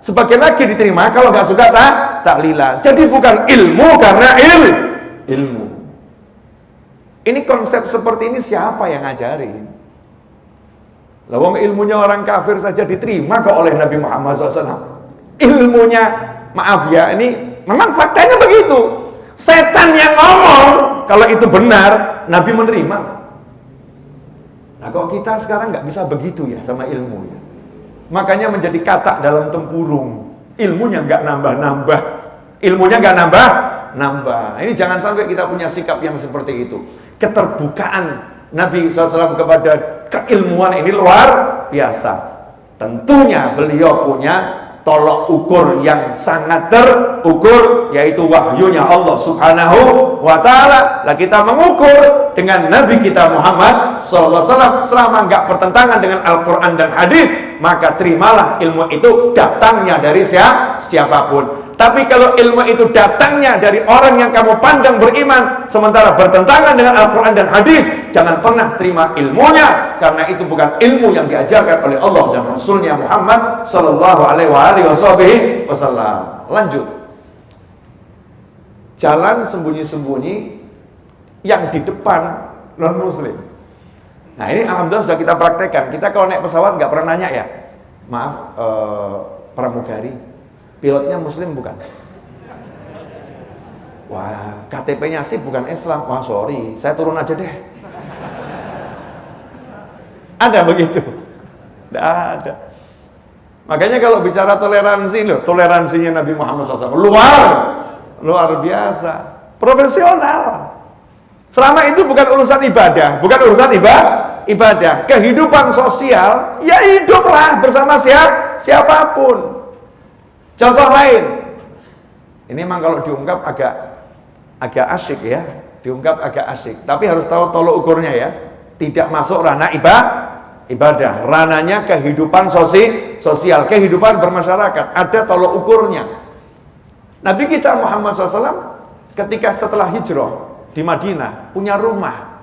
sebagian lagi diterima kalau nggak suka tahlilan. Jadi bukan ilmu karena ilmu. Ini konsep seperti ini siapa yang ngajarin? Lawang ilmunya orang kafir saja diterima kok oleh Nabi Muhammad SAW. Ilmunya, maaf ya, ini memang faktanya begitu. Setan yang ngomong, kalau itu benar, Nabi menerima. Nah kok kita sekarang nggak bisa begitu ya sama ilmu ya. Makanya menjadi katak dalam tempurung. Ilmunya nggak nambah-nambah. Ilmunya nggak nambah. Ini jangan sampai kita punya sikap yang seperti itu. Keterbukaan Nabi SAW kepada keilmuan ini luar biasa. Tentunya beliau punya tolok ukur yang sangat terukur, yaitu wahyunya Allah Subhanahu wa Ta'ala. Lah kita mengukur dengan Nabi kita Muhammad SAW selama enggak bertentangan dengan Al-Quran dan hadis, maka terimalah ilmu itu datangnya dari siapapun. Tapi kalau ilmu itu datangnya dari orang yang kamu pandang beriman sementara bertentangan dengan Al-Quran dan hadis, jangan pernah terima ilmunya, karena itu bukan ilmu yang diajarkan oleh Allah dan Rasulnya Muhammad Sallallahu Alaihi Wasallam. Lanjut. jalan sembunyi-sembunyi yang di depan non-muslim. Nah ini alhamdulillah sudah kita praktekkan. Kita kalau naik pesawat nggak pernah nanya ya, maaf pramugari, pilotnya muslim bukan? Wah, KTP-nya sih bukan Islam. Wah sorry, saya turun aja deh. Ada begitu? Tidak ada. Makanya kalau bicara toleransi loh, toleransinya Nabi Muhammad SAW luar biasa, profesional. Selama itu bukan urusan ibadah, bukan urusan ibadah, kehidupan sosial, ya hiduplah bersama siapapun. Contoh lain, ini memang kalau diungkap agak asyik ya, diungkap agak asyik, tapi harus tahu tolok ukurnya ya, tidak masuk ranah ibadah, ranahnya kehidupan sosial, kehidupan bermasyarakat, ada tolok ukurnya. Nabi kita Muhammad SAW ketika setelah hijrah di Madinah punya rumah,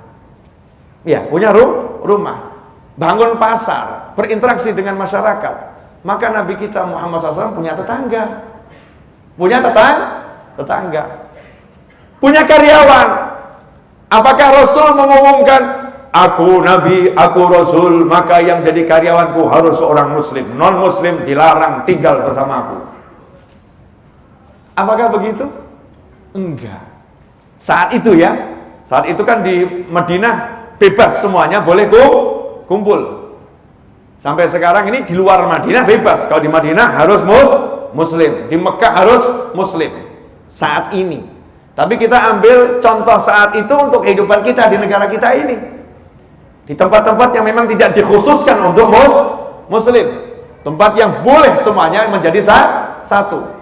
ya punya rumah, bangun pasar, berinteraksi dengan masyarakat. Maka Nabi kita Muhammad SAW punya tetangga, punya karyawan. Apakah Rasul mengumumkan aku Nabi, aku Rasul, maka yang jadi karyawanku harus seorang muslim, non-muslim dilarang tinggal bersamaku? Apakah begitu? Enggak. Saat itu ya, saat itu kan di Madinah bebas semuanya boleh kumpul. Sampai sekarang ini di luar Madinah bebas. Kalau di Madinah harus muslim, di Mekah harus muslim. Saat ini. Tapi kita ambil contoh saat itu untuk kehidupan kita di negara kita ini. Di tempat-tempat yang memang tidak dikhususkan untuk muslim, tempat yang boleh semuanya menjadi satu.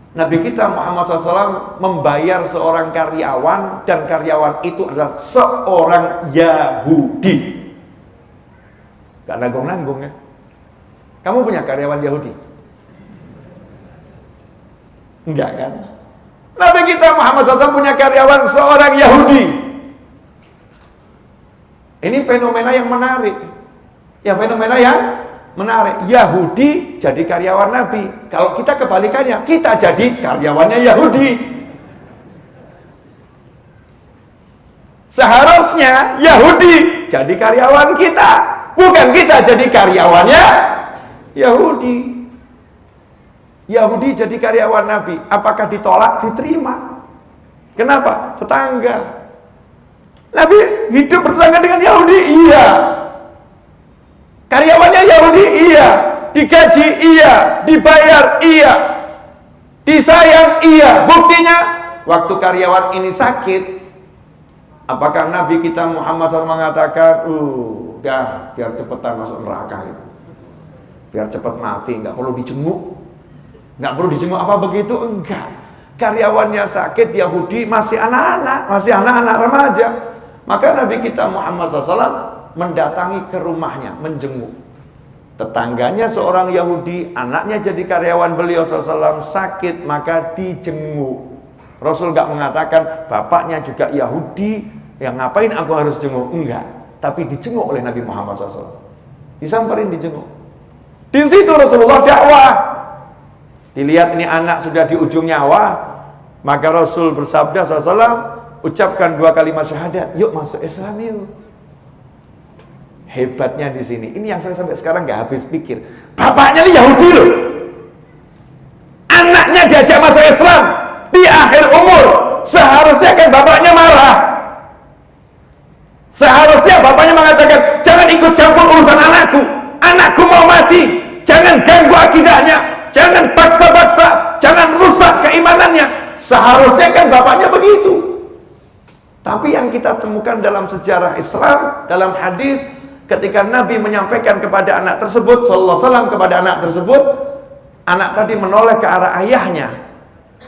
Nabi kita Muhammad SAW membayar seorang karyawan, dan karyawan itu adalah seorang Yahudi. Gak nanggung-nanggung ya. Kamu punya karyawan Yahudi? Enggak kan? Nabi kita Muhammad SAW punya karyawan seorang Yahudi. Ini fenomena yang menarik. Ya fenomena yang menarik. Yahudi jadi karyawan Nabi. Kalau kita kebalikannya, kita jadi karyawannya Yahudi. Seharusnya Yahudi jadi karyawan kita, bukan kita jadi karyawannya Yahudi. Yahudi jadi karyawan Nabi. Apakah ditolak? Diterima. Kenapa? Tetangga. Nabi hidup bertetangga dengan Yahudi? Iya. Karyawannya Yahudi? Iya. Digaji? Iya. Dibayar? Iya. Disayang? Iya. Buktinya, waktu karyawan ini sakit, apakah Nabi kita Muhammad SAW mengatakan, udah biar cepetan masuk neraka itu, biar cepet mati, nggak perlu dijenguk, nggak perlu dijenguk apa begitu? Enggak. Karyawannya sakit, Yahudi masih anak-anak remaja. Maka Nabi kita Muhammad SAW mendatangi ke rumahnya, menjenguk. Tetangganya seorang Yahudi, anaknya jadi karyawan beliau SAW, sakit, maka dijenguk. Rasul gak mengatakan bapaknya juga Yahudi, yang ngapain aku harus jenguk? Enggak. Tapi dijenguk oleh Nabi Muhammad SAW. Disamperin, dijenguk. Di situ Rasulullah dakwah. Dilihat ini anak sudah di ujung nyawa, maka Rasul bersabda SAW, ucapkan 2 kalimat syahadat, yuk masuk Islam yuk. Hebatnya di sini, ini yang saya sampai sekarang nggak habis pikir. Bapaknya ini Yahudi loh, anaknya diajak masuk Islam di akhir umur. Seharusnya kan bapaknya marah. Seharusnya bapaknya mengatakan, jangan ikut campur urusan anakku. Anakku mau mati, jangan ganggu akidahnya, jangan paksa-paksa, jangan rusak keimanannya. Seharusnya kan bapaknya begitu. Tapi yang kita temukan dalam sejarah Islam, dalam hadis, ketika Nabi menyampaikan kepada anak tersebut, sallallahu alaihi wasallam kepada anak tersebut, anak tadi menoleh ke arah ayahnya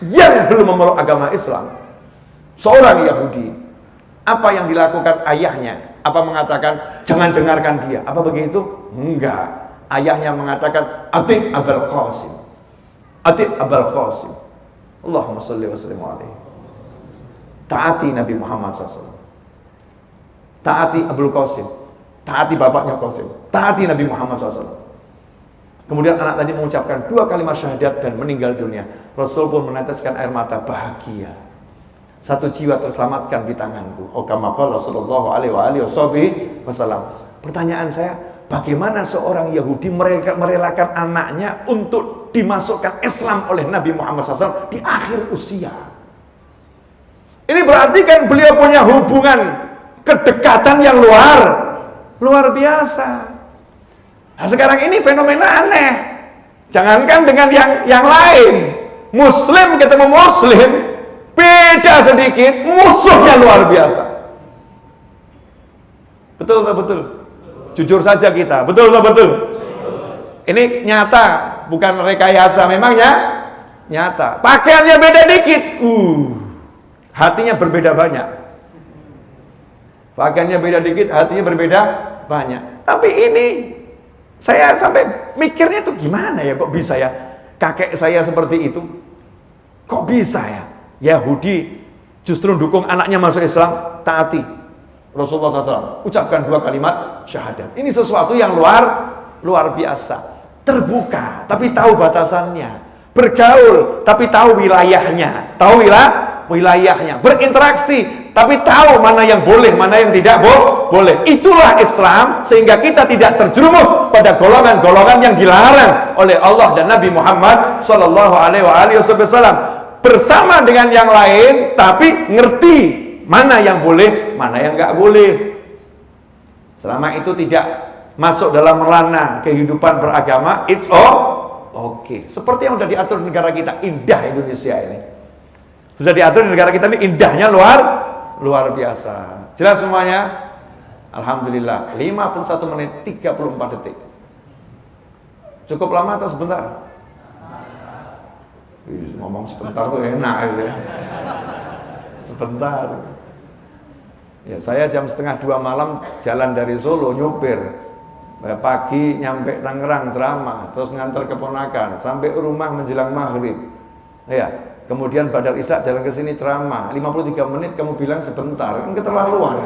yang belum memeluk agama Islam, seorang Yahudi. Apa yang dilakukan ayahnya? Apa mengatakan jangan dengarkan dia? Apa begitu? Enggak. Ayahnya mengatakan ati Abul Qasim, ati Abul Qasim. Allahumma shalli wa sallim alaihi. Taati Nabi Muhammad SAW, taati Abul Qasim, taati bapaknya Qasim, taati Nabi Muhammad SAW. Kemudian anak tadi mengucapkan 2 kalimat syahadat dan meninggal dunia. Rasul pun meneteskan air mata bahagia. satu jiwa terselamatkan di tanganku. Oh kama qala sallallahu alaihi wasallam. Pertanyaan saya, bagaimana seorang Yahudi merelakan anaknya untuk dimasukkan Islam oleh Nabi Muhammad SAW di akhir usia? Ini berarti kan beliau punya hubungan kedekatan yang luar biasa. Nah sekarang ini fenomena aneh. Jangankan dengan yang lain, Muslim ketemu Muslim beda sedikit, musuhnya luar biasa. Betul atau betul? Jujur saja kita, betul atau betul? Ini nyata, bukan rekayasa, memangnya nyata. Pakaiannya beda dikit, hatinya berbeda banyak. Pakaiannya beda dikit, hatinya berbeda banyak. Tapi ini saya sampai mikirnya tuh gimana ya, kok bisa ya kakek saya seperti itu? Kok bisa ya Yahudi justru dukung anaknya masuk Islam, taati Rasulullah SAW, ucapkan 2 kalimat syahadat. Ini sesuatu yang luar biasa. Terbuka, tapi tahu batasannya. Bergaul, tapi tahu wilayahnya. Tahu wilayahnya. Berinteraksi, tapi tahu mana yang boleh, mana yang tidak boleh. Itulah Islam, sehingga kita tidak terjerumus pada golongan-golongan yang dilarang oleh Allah dan Nabi Muhammad SAW. Bersama dengan yang lain, tapi ngerti mana yang boleh, mana yang nggak boleh. Selama itu tidak masuk dalam ranah kehidupan beragama, it's okay. Seperti yang sudah diatur di negara kita, indah Indonesia ini. Sudah diatur di negara kita ini, indahnya luar biasa. Jelas semuanya? Alhamdulillah. 51 menit 34 detik. Cukup lama atau sebentar? Ngomong sebentar tuh enak gitu ya. Sebentar. Ya, saya jam 1:30 malam jalan dari Solo nyupir. Pagi nyampe Tangerang ceramah, terus ngantar keponakan sampai rumah menjelang maghrib. Ya, kemudian badal isya jalan ke sini ceramah. 53 menit kamu bilang sebentar, kan keterlaluan.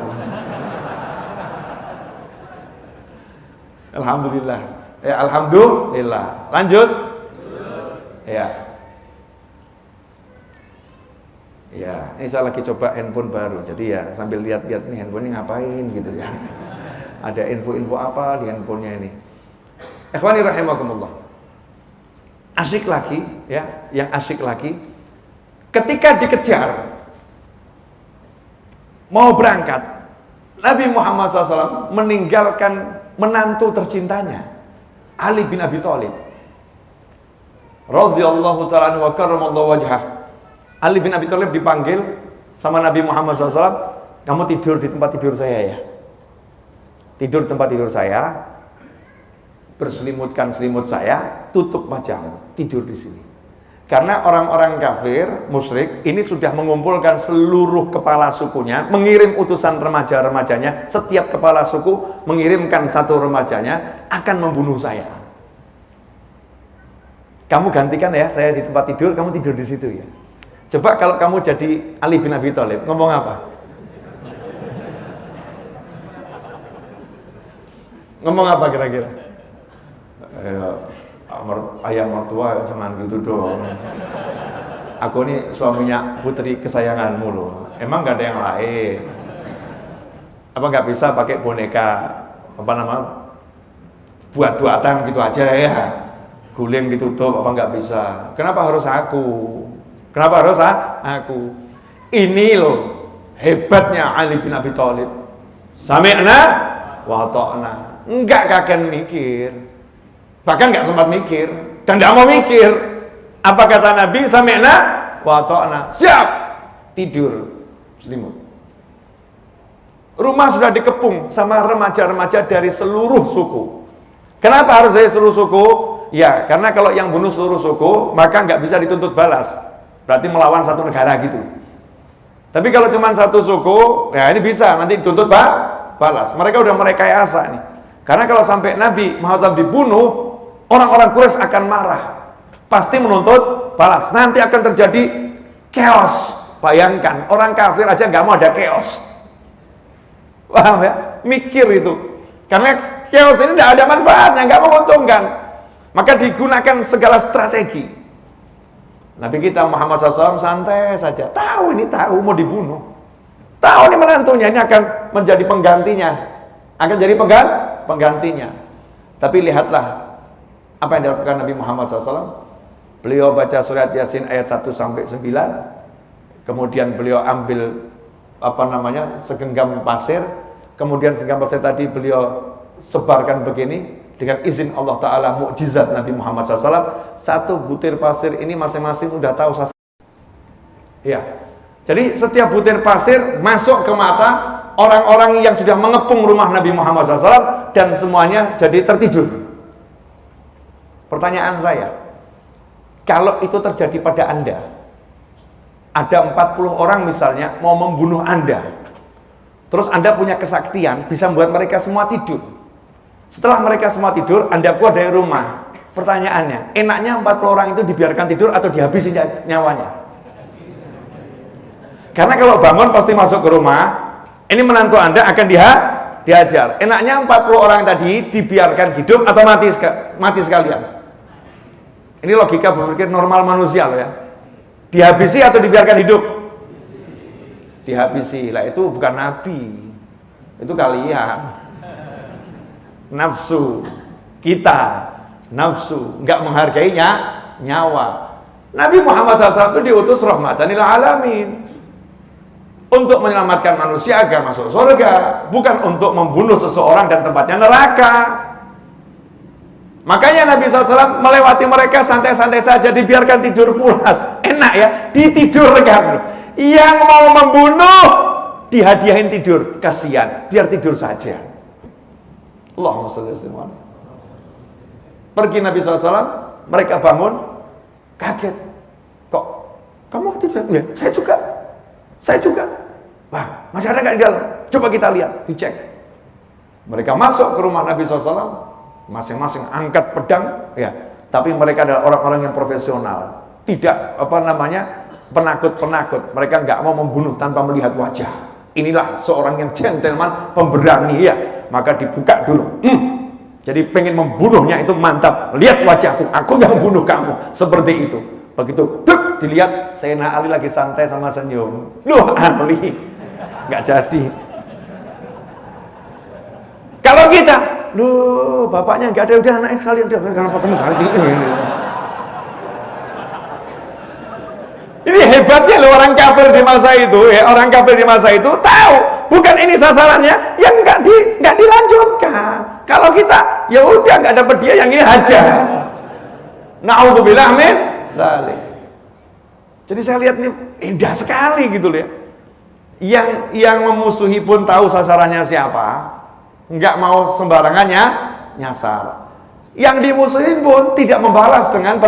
Alhamdulillah. Ya, alhamdulillah. Lanjut. Ya. Ya, ini saya lagi coba handphone baru, jadi ya sambil lihat-lihat nih handphone ini ngapain gitu ya. Ada info-info apa di handphonenya ini. Ikhwani rahimakumullah. Asyik lagi, ya, yang asyik lagi. Ketika dikejar, mau berangkat, Nabi Muhammad SAW meninggalkan menantu tercintanya, Ali bin Abi Thalib. Radhiyallahu ta'ala anhu wa karramallahu wajhah. Ali bin Abi Thalib dipanggil sama Nabi Muhammad SAW, kamu tidur di tempat tidur saya ya. Tidur di tempat tidur saya, berselimutkan selimut saya, tutup wajahmu, tidur di sini. Karena orang-orang kafir, musyrik, ini sudah mengumpulkan seluruh kepala sukunya, mengirim utusan remaja-remajanya, setiap kepala suku mengirimkan satu remajanya, akan membunuh saya. Kamu gantikan ya, saya di tempat tidur, kamu tidur di situ ya. Coba kalau kamu jadi Ali bin Abi Thalib, ngomong apa? Ngomong apa kira-kira? Ayah mertua jangan gitu dong. Aku nih suaminya putri kesayanganmu loh. Emang gak ada yang lain? Apa gak bisa pakai boneka buat-buatan gitu aja ya? Guling ditutup apa nggak bisa? Kenapa harus aku? Kenapa harus aku? Ini loh hebatnya Ali bin Abi Thalib. Sami'na wa ta'na. Enggak kakek mikir, bahkan nggak sempat mikir dan nggak mau mikir. Apa kata Nabi? Sami'na wa ta'na. Siap, tidur selimut. Rumah sudah dikepung sama remaja-remaja dari seluruh suku. Kenapa harus dari seluruh suku? Ya, karena kalau yang bunuh seluruh suku, maka nggak bisa dituntut balas. Berarti melawan satu negara gitu. Tapi kalau cuma satu suku, ya ini bisa, nanti dituntut balas. Mereka udah merekayasa nih. Karena kalau sampai Nabi Muhammad dibunuh, orang-orang Quraisy akan marah. Pasti menuntut balas. Nanti akan terjadi chaos. Bayangkan, orang kafir aja nggak mau ada chaos. Paham ya? Mikir itu. Karena chaos ini tidak ada manfaatnya, nggak menguntungkan. Maka digunakan segala strategi. Nabi kita Muhammad SAW santai saja, tahu mau dibunuh, tahu ini menantunya, ini akan menjadi penggantinya, penggantinya. Tapi lihatlah apa yang dilakukan Nabi Muhammad SAW. Beliau baca surat Yasin ayat 1 sampai 9, kemudian beliau ambil segenggam pasir, kemudian segenggam pasir tadi beliau sebarkan begini. Dengan izin Allah Ta'ala, mukjizat Nabi Muhammad SAW, satu butir pasir ini masing-masing udah tahu sasaran. Ya. Jadi setiap butir pasir masuk ke mata orang-orang yang sudah mengepung rumah Nabi Muhammad SAW, dan semuanya jadi tertidur. Pertanyaan saya, kalau itu terjadi pada Anda, ada 40 orang misalnya mau membunuh Anda, terus Anda punya kesaktian bisa membuat mereka semua tidur. Setelah mereka semua tidur, Anda keluar dari rumah. Pertanyaannya, enaknya 40 orang itu dibiarkan tidur atau dihabisi nyawanya? Karena kalau bangun pasti masuk ke rumah, ini menantu Anda akan dihajar. Enaknya 40 orang tadi dibiarkan hidup atau mati sekalian? Ini logika berpikir normal manusia loh ya. Dihabisi atau dibiarkan hidup? Dihabisi. Lah itu bukan Nabi, itu kalian. Nafsu kita, nafsu nggak menghargainya nyawa. Nabi Muhammad SAW itu diutus rahmatan lil alamin, untuk menyelamatkan manusia agar masuk surga, bukan untuk membunuh seseorang dan tempatnya neraka. Makanya Nabi SAW melewati mereka santai-santai saja, dibiarkan tidur pulas, enak ya, ditidurkan. Yang mau membunuh dihadiahin tidur, kasihan, biar tidur saja. Allahumma sholli ala sayyidina. Pergi Nabi SAW, mereka bangun, kaget. Kok kamu tidur? Ya, saya juga. Wah, masih ada nggak di dalam? Coba kita lihat, dicek. Mereka masuk ke rumah Nabi SAW, masing-masing angkat pedang, ya. Tapi mereka adalah orang-orang yang profesional, tidak penakut-penakut. Mereka nggak mau membunuh tanpa melihat wajah. Inilah seorang yang gentleman, pemberani ya. Maka dibuka dulu. Jadi pengen membunuhnya itu mantap. Lihat wajahku, aku yang bunuh kamu. Seperti itu. Begitu dilihat, Sayyidina Ali lagi santai sama senyum. Loh Ali, nggak jadi. Kalau kita, loh bapaknya nggak ada, udah anaknya kalian udah kenapa kamu ganti ini? Ini hebatnya loh orang kafir di masa itu, ya orang kafir di masa itu tahu bukan ini sasarannya, yang nggak dilanjutkan. Kalau kita ya udah nggak dapet dia, yang ini hajar. Na'udzubillah min dzalik. Jadi saya lihat ini indah sekali gitu loh ya. Yang memusuhi pun tahu sasarannya siapa, nggak mau sembarangannya nyasar. Yang dimusuhin pun tidak membalas dengan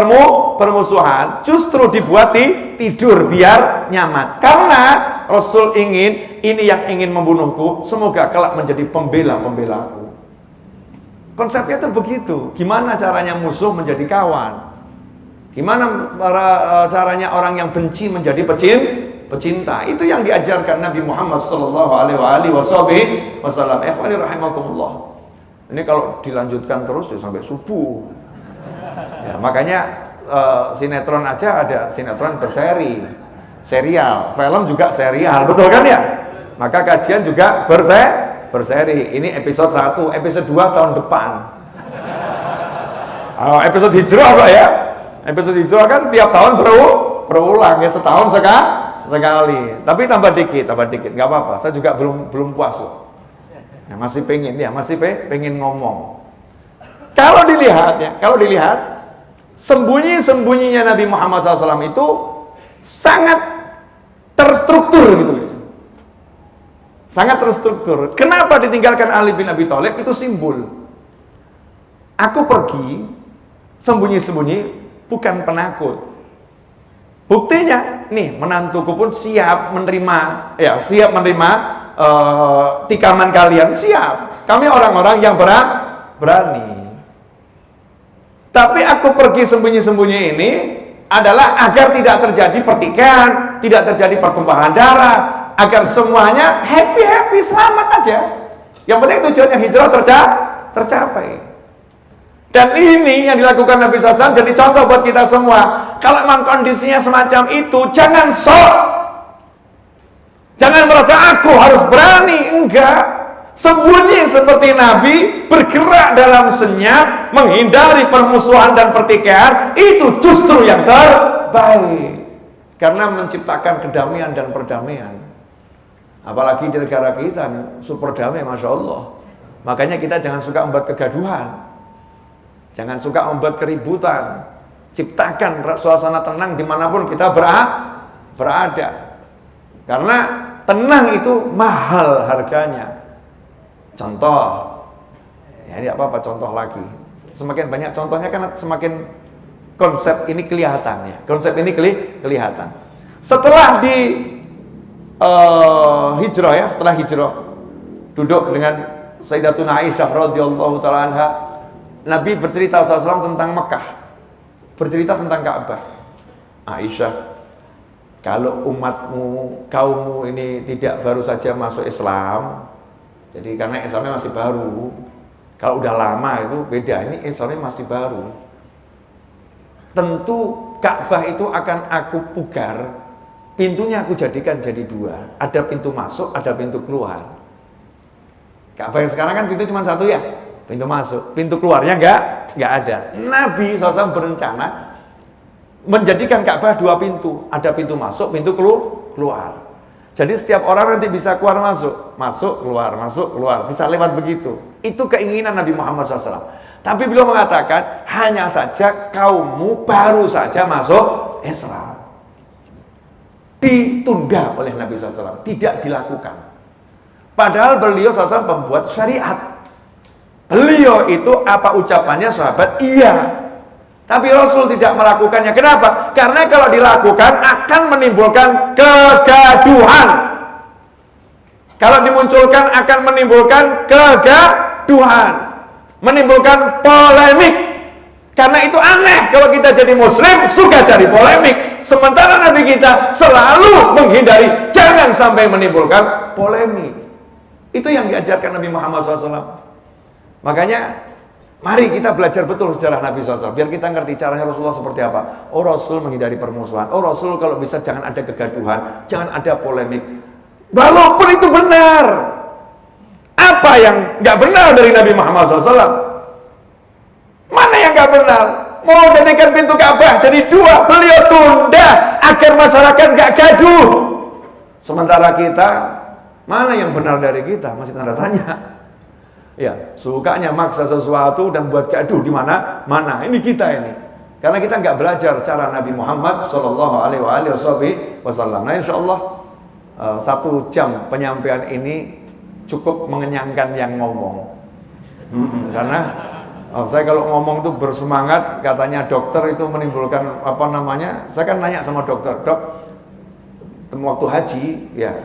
permusuhan, justru dibuat tidur biar nyaman. Karena Rasul ingin, ini yang ingin membunuhku, semoga kelak menjadi pembela-pembelaku. Konsepnya itu begitu. Gimana caranya musuh menjadi kawan? Gimana caranya orang yang benci menjadi pecinta? Itu yang diajarkan Nabi Muhammad SAW. Ikhwani rahimakumullah. Ini kalau dilanjutkan terus ya sampai subuh. Ya, makanya sinetron aja ada sinetron berseri, serial, film juga serial, betul kan ya? Maka kajian juga berseri. Ini episode 1, episode 2 tahun depan. Episode hijrah Pak ya? Episode hijrah kan tiap tahun berulang ya, setahun sekali. Tapi tambah dikit, nggak apa-apa. Saya juga belum puas loh. Ya, masih pengen ngomong. Kalau dilihat sembunyi-sembunyinya Nabi Muhammad SAW itu sangat terstruktur gitu. Sangat terstruktur. Kenapa ditinggalkan Ali bin Abi Thalib? Itu simbol. Aku pergi sembunyi-sembunyi, bukan penakut. Buktinya, nih menantuku pun siap menerima tikaman kalian, siap. Kami orang-orang yang berani. Tapi aku pergi sembunyi-sembunyi ini adalah agar tidak terjadi pertikaian, tidak terjadi pertumpahan darah, agar semuanya happy, selamat aja. Yang penting tujuannya hijrah tercapai. Dan ini yang dilakukan Nabi SAW jadi contoh buat kita semua. Kalau memang kondisinya semacam itu, jangan sok. Jangan merasa aku harus berani. Enggak. Sembunyi seperti Nabi, bergerak dalam senyap, menghindari permusuhan dan pertikaian. Itu justru yang terbaik. Karena menciptakan kedamaian dan perdamaian. Apalagi di negara kita nih, super damai, Masya Allah. Makanya kita jangan suka membuat kegaduhan. Jangan suka membuat keributan. Ciptakan suasana tenang dimanapun kita berada. Karena tenang itu mahal harganya. Contoh, ya ini apa contoh lagi. Semakin banyak contohnya kan semakin konsep ini kelihatan ya. Konsep ini kelihatan. Setelah di hijrah ya, setelah hijrah duduk dengan Sayyidatuna Aisyah radhiyallahu taala anha, Nabi bercerita SAW tentang Mekah, bercerita tentang Ka'bah. Aisyah, kalau umatmu, kaummu ini tidak baru saja masuk Islam, jadi karena Islamnya masih baru. Kalau udah lama itu beda, ini Islamnya masih baru. Tentu Ka'bah itu akan aku pugar, pintunya aku jadikan jadi dua. Ada pintu masuk, ada pintu keluar. Ka'bah yang sekarang kan pintu cuma satu ya, pintu masuk, pintu keluarnya enggak ada. Nabi SAW berencana menjadikan Ka'bah dua pintu, ada pintu masuk, pintu keluar. Jadi setiap orang nanti bisa keluar masuk keluar, bisa lewat begitu. Itu keinginan Nabi Muhammad SAW. Tapi beliau mengatakan hanya saja kaummu baru saja masuk Islam. Ditunda oleh Nabi SAW, tidak dilakukan. Padahal beliau SAW membuat syariat. Beliau itu apa ucapannya sahabat? Iya. Tapi Rasul tidak melakukannya. Kenapa? Karena kalau dilakukan akan menimbulkan kegaduhan. Kalau dimunculkan akan menimbulkan kegaduhan, menimbulkan polemik. Karena itu aneh kalau kita jadi muslim suka cari polemik. Sementara Nabi kita selalu menghindari jangan sampai menimbulkan polemik. Itu yang diajarkan Nabi Muhammad SAW. Makanya mari kita belajar betul sejarah Nabi SAW, biar kita ngerti caranya Rasulullah seperti apa. Oh, Rasul menghindari permusuhan. Oh, Rasul kalau bisa jangan ada kegaduhan, jangan ada polemik. Walaupun itu benar. Apa yang nggak benar dari Nabi Muhammad SAW? Mana yang nggak benar? Mau jadikan pintu Ka'bah jadi dua, beliau tunda agar masyarakat nggak gaduh. Sementara kita, mana yang benar dari kita? Masih tanda tanya. Ya, sukanya maksa sesuatu dan buat gaduh di mana? Mana? Ini kita ini. Karena kita nggak belajar cara Nabi Muhammad Shallallahu Alaihi Wasallam. Nah, insya Allah 1 jam penyampaian ini cukup mengenyangkan yang ngomong. Karena saya kalau ngomong tuh bersemangat, katanya dokter itu menimbulkan apa namanya? Saya kan nanya sama dokter, dok, waktu haji, ya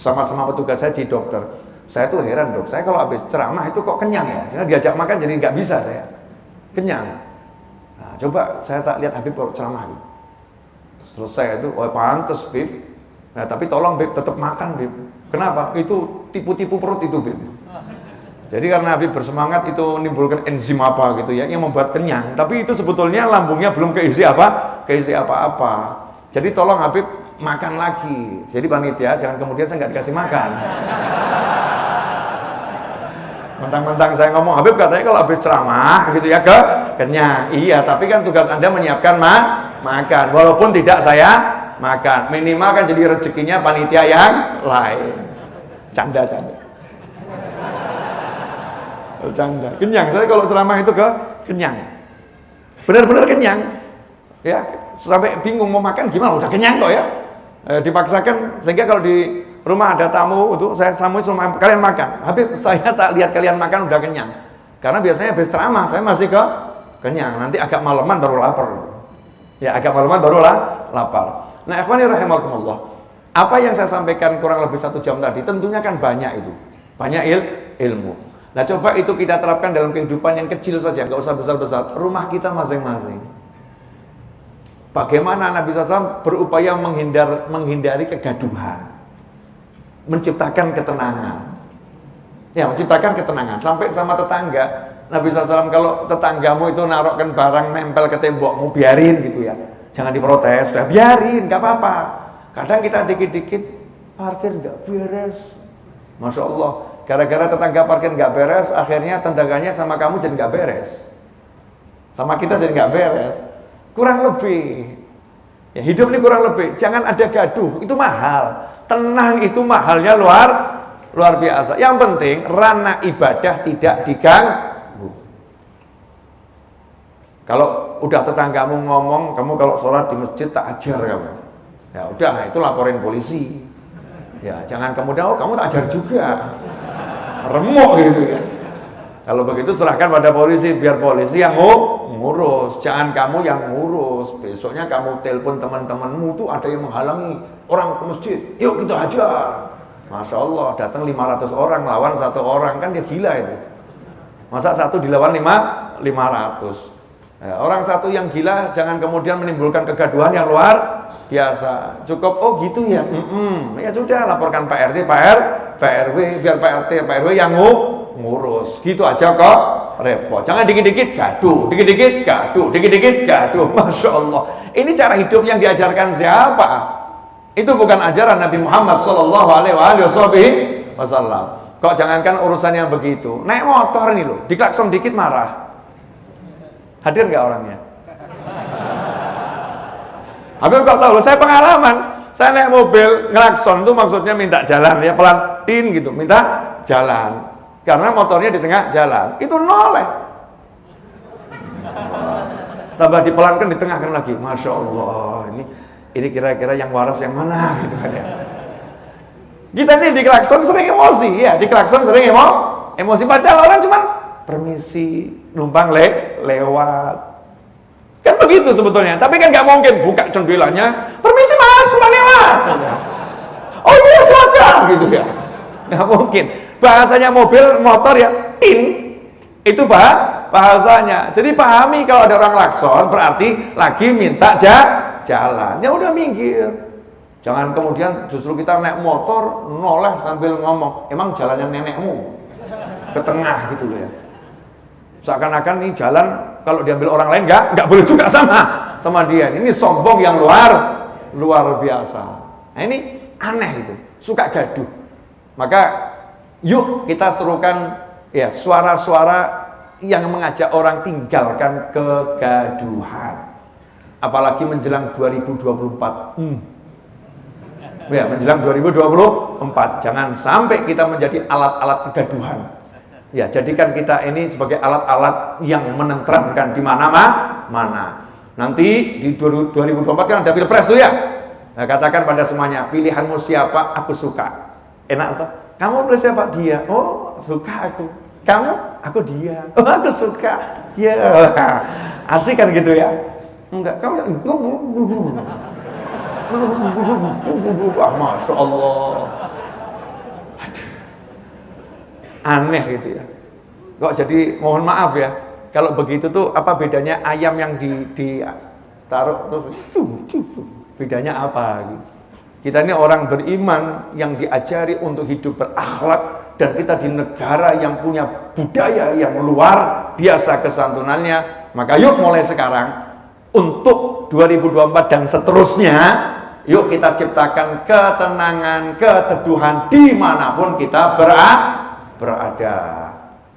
sama-sama petugas haji dokter. Saya tuh heran dok, saya kalau habis ceramah itu kok kenyang ya, saya diajak makan jadi nggak bisa saya, kenyang. Nah, coba saya tak lihat Habib kalau ceramah gitu. Selesai itu, oh pantes Bib. Nah tapi tolong Bib tetap makan Bib. Kenapa? Itu tipu-tipu perut itu Bib. Jadi karena Habib bersemangat itu menimbulkan enzim apa gitu ya, yang membuat kenyang. Tapi itu sebetulnya lambungnya belum keisi apa-apa. Jadi tolong Habib makan lagi. Jadi panitia jangan kemudian saya nggak dikasih makan. Mentang-mentang saya ngomong Habib katanya kalau habis ceramah gitu ya kenyang. Iya, tapi kan tugas Anda menyiapkan makan. Walaupun tidak saya makan, minimal kan jadi rezekinya panitia yang lain. Canda. Kenyang. Saya kalau ceramah itu kenyang. Benar-benar kenyang. Ya, sampai bingung mau makan gimana, udah kenyang kok ya. Dipaksakan sehingga kalau di rumah ada tamu itu saya sambut sama kalian makan. Habib saya tak lihat kalian makan udah kenyang. Karena biasanya habis ceramah saya masih kenyang. Nanti agak malaman baru lapar. Ya, agak malaman baru lapar. Nah, ikhwani rahimakumullah. Apa yang saya sampaikan kurang lebih 1 jam tadi tentunya kan banyak itu. Banyak ilmu. Nah, coba itu kita terapkan dalam kehidupan yang kecil saja, nggak usah besar-besar. Rumah kita masing-masing. Bagaimana Nabi SAW berupaya menghindari kegaduhan, menciptakan ketenangan. Ya, menciptakan ketenangan. Sampai sama tetangga, Nabi SAW kalau tetanggamu itu narokkan barang nempel ke tembokmu, biarin gitu ya. Jangan diprotes, sudah biarin, nggak apa-apa. Kadang kita dikit-dikit parkir nggak beres, Masya Allah. Gara-gara tetangga parkir nggak beres, akhirnya tetangganya sama kamu jadi nggak beres, sama kita jadi nggak beres. Kurang lebih, ya hidup ini kurang lebih. Jangan ada gaduh, itu mahal. Tenang itu mahalnya luar biasa. Yang penting ranah ibadah tidak diganggu. Kalau udah tetanggamu ngomong, kamu kalau sholat di masjid tak ajar kamu, ya udah itu laporin polisi. Ya jangan kemudian kamu tak ajar juga, remuk gitu ya. Kalau begitu serahkan pada polisi, biar polisi yang ngurus, jangan kamu yang ngurus. Besoknya kamu telepon teman-temanmu tuh ada yang menghalangi orang ke masjid, yuk kita ajar. Masya Allah, datang 500 orang lawan 1 orang, kan dia gila itu. Masa 1 dilawan 500. Ya, orang 1 yang gila jangan kemudian menimbulkan kegaduhan yang luar biasa. Cukup oh gitu ya, ya sudah laporkan Pak RT, Pak RW, biar Pak RT, Pak RW yang ngurus. Gitu aja kok repot. Jangan dikit-dikit gaduh, dikit-dikit gaduh, dikit-dikit gaduh. Masya Allah. Ini cara hidup yang diajarkan siapa? Itu bukan ajaran Nabi Muhammad Sallallahu Alaihi Wasallam. Kok jangankan urusan yang begitu, naik motor nih loh, diklakson dikit marah. Hadir nggak orangnya? Habib kok tahu? Saya pengalaman. Saya naik mobil ngelakson itu maksudnya minta jalan ya, pelan gitu, minta jalan. Karena motornya di tengah jalan, itu noleh. Tambah dipelankan di tengah kan lagi. Masya Allah, ini kira-kira yang waras yang mana gitu kan ya. Kita ini diklakson sering emosi ya, diklakson sering emosi. Padahal orang cuman permisi, numpang lewat. Kan begitu sebetulnya. Tapi kan nggak mungkin buka jendelanya, permisi mas, numpang lewat. Oh iya silakan gitu ya. Nggak mungkin. Bahasanya mobil, motor ya, itu bahasanya. Jadi pahami kalau ada orang lakson berarti lagi minta jalan. Ya udah minggir. Jangan kemudian justru kita naik motor noleh sambil ngomong, emang jalannya nenekmu ke tengah gitu loh ya. Seakan-akan nih jalan kalau diambil orang lain nggak boleh juga sama dia. Ini sombong yang luar biasa. Nah ini aneh itu, suka gaduh. Maka yuk kita serukan ya suara-suara yang mengajak orang tinggalkan kegaduhan. Apalagi menjelang 2024. Ya, menjelang 2024. Jangan sampai kita menjadi alat-alat kegaduhan. Ya, jadikan kita ini sebagai alat-alat yang menenteramkan di mana-mana. Nanti di 2024 kan ada pilpres tuh ya. Nah, katakan pada semuanya, pilihanmu siapa? Aku suka. Enak apa? Kamu pilih siapa? Dia. Oh, suka aku. Kamu? Aku dia. Oh, aku suka. Ya, asik kan gitu ya. Enggak, kamu Masya Allah. Aduh. Aneh gitu ya. Kok jadi mohon maaf ya. Kalau begitu tuh apa bedanya ayam yang ditaruh terus bedanya apa gitu. Kita ini orang beriman yang diajari untuk hidup berakhlak, dan kita di negara yang punya budaya yang luar biasa kesantunannya. Maka yuk mulai sekarang untuk 2024 dan seterusnya, yuk kita ciptakan ketenangan, keteduhan dimanapun kita berada.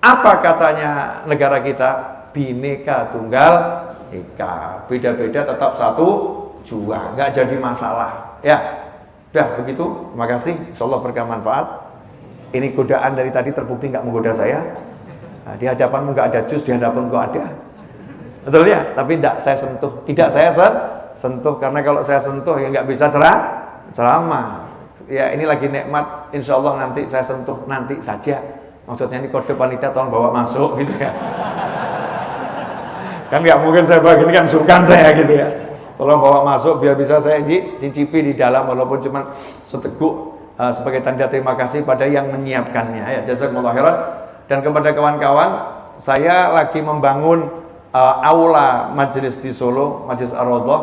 Apa katanya negara kita? Bhinneka Tunggal Ika. Beda-beda tetap satu jua, nggak jadi masalah. Ya, udah begitu. Terima kasih. Insyaallah berkah manfaat. Ini godaan dari tadi terbukti nggak menggoda saya. Nah, di hadapanmu nggak ada jus, di hadapanku ada. Betul ya? Tapi tidak saya sentuh. Tidak saya sentuh karena kalau saya sentuh ya nggak bisa ceramah. Ya ini lagi nikmat. Insya Allah nanti saya sentuh nanti saja. Maksudnya ini kode panitia tolong bawa masuk gitu ya. Kan nggak mungkin saya begini kan sungkan saya gitu ya. Tolong bawa masuk biar bisa saya cicipi di dalam walaupun cuma seteguk sebagai tanda terima kasih pada yang menyiapkannya ya. Jazakumullah khairan. Dan kepada kawan-kawan, saya lagi membangun aula majelis di Solo, Majelis Ar-Raudhah,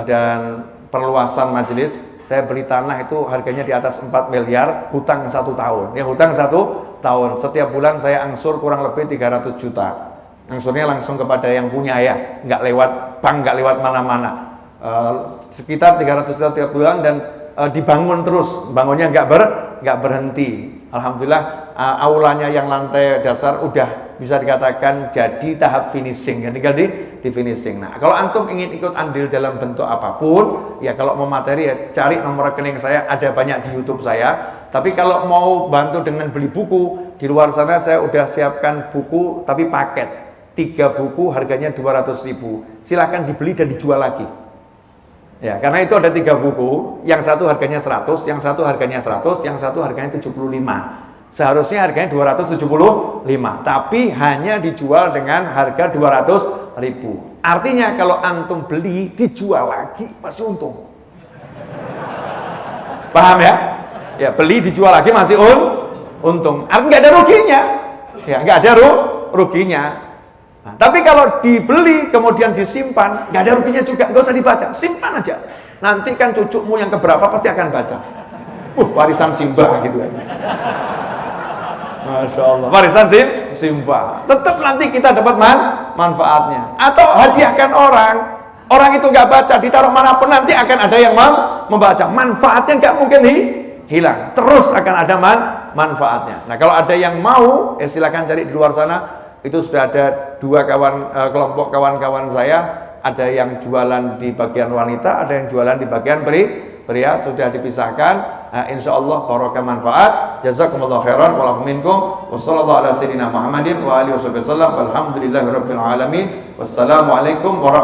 dan perluasan majelis. Saya beli tanah itu harganya di atas 4 miliar, hutang 1 tahun. Ya hutang 1 tahun. Setiap bulan saya angsur kurang lebih 300 juta. Angsurnya langsung kepada yang punya ya, nggak lewat bank, nggak lewat mana-mana. Sekitar 300 juta tiap bulan dan dibangun terus, bangunnya nggak berhenti. Alhamdulillah aulanya yang lantai dasar udah bisa dikatakan jadi tahap finishing, tinggal di finishing. Nah, kalau antum ingin ikut andil dalam bentuk apapun, ya kalau mau materi ya cari nomor rekening saya, ada banyak di YouTube saya. Tapi kalau mau bantu dengan beli buku, di luar sana saya udah siapkan buku tapi paket. 3 buku harganya 200.000. Silahkan dibeli dan dijual lagi. Ya, karena itu ada 3 buku, yang satu harganya 100, yang satu harganya 100, yang satu harganya 75. Seharusnya harganya 275, tapi hanya dijual dengan harga 200.000. Artinya kalau antum beli, dijual lagi, masih untung. Paham ya? Ya, beli dijual lagi masih untung. Artinya nggak ada ruginya. Ya, nggak ada ruginya. Nah, tapi kalau dibeli kemudian disimpan, nggak ada ruginya juga, nggak usah dibaca, simpan aja. Nanti kan cucumu yang keberapa pasti akan baca. Warisan Simbah gitu kan. Masya Allah, warisan Simbah. Tetap nanti kita dapat manfaatnya. Atau hadiahkan orang itu nggak baca, ditaruh manapun nanti akan ada yang membaca. Manfaatnya nggak mungkin hilang, terus akan ada manfaatnya. Nah, kalau ada yang mau, silakan cari di luar sana. Itu sudah ada 2 kelompok kawan-kawan saya, ada yang jualan di bagian wanita, ada yang jualan di bagian pria, sudah dipisahkan. Nah, insya Allah barokah manfaat. Jazakumullah khairan wa lakum minkum. Wassallallahu ala sayyidina Muhammadin wa alihi wasallam. Walhamdulillahirabbil alamin. Wassalamualaikum warahmatullahi wabarakatuh.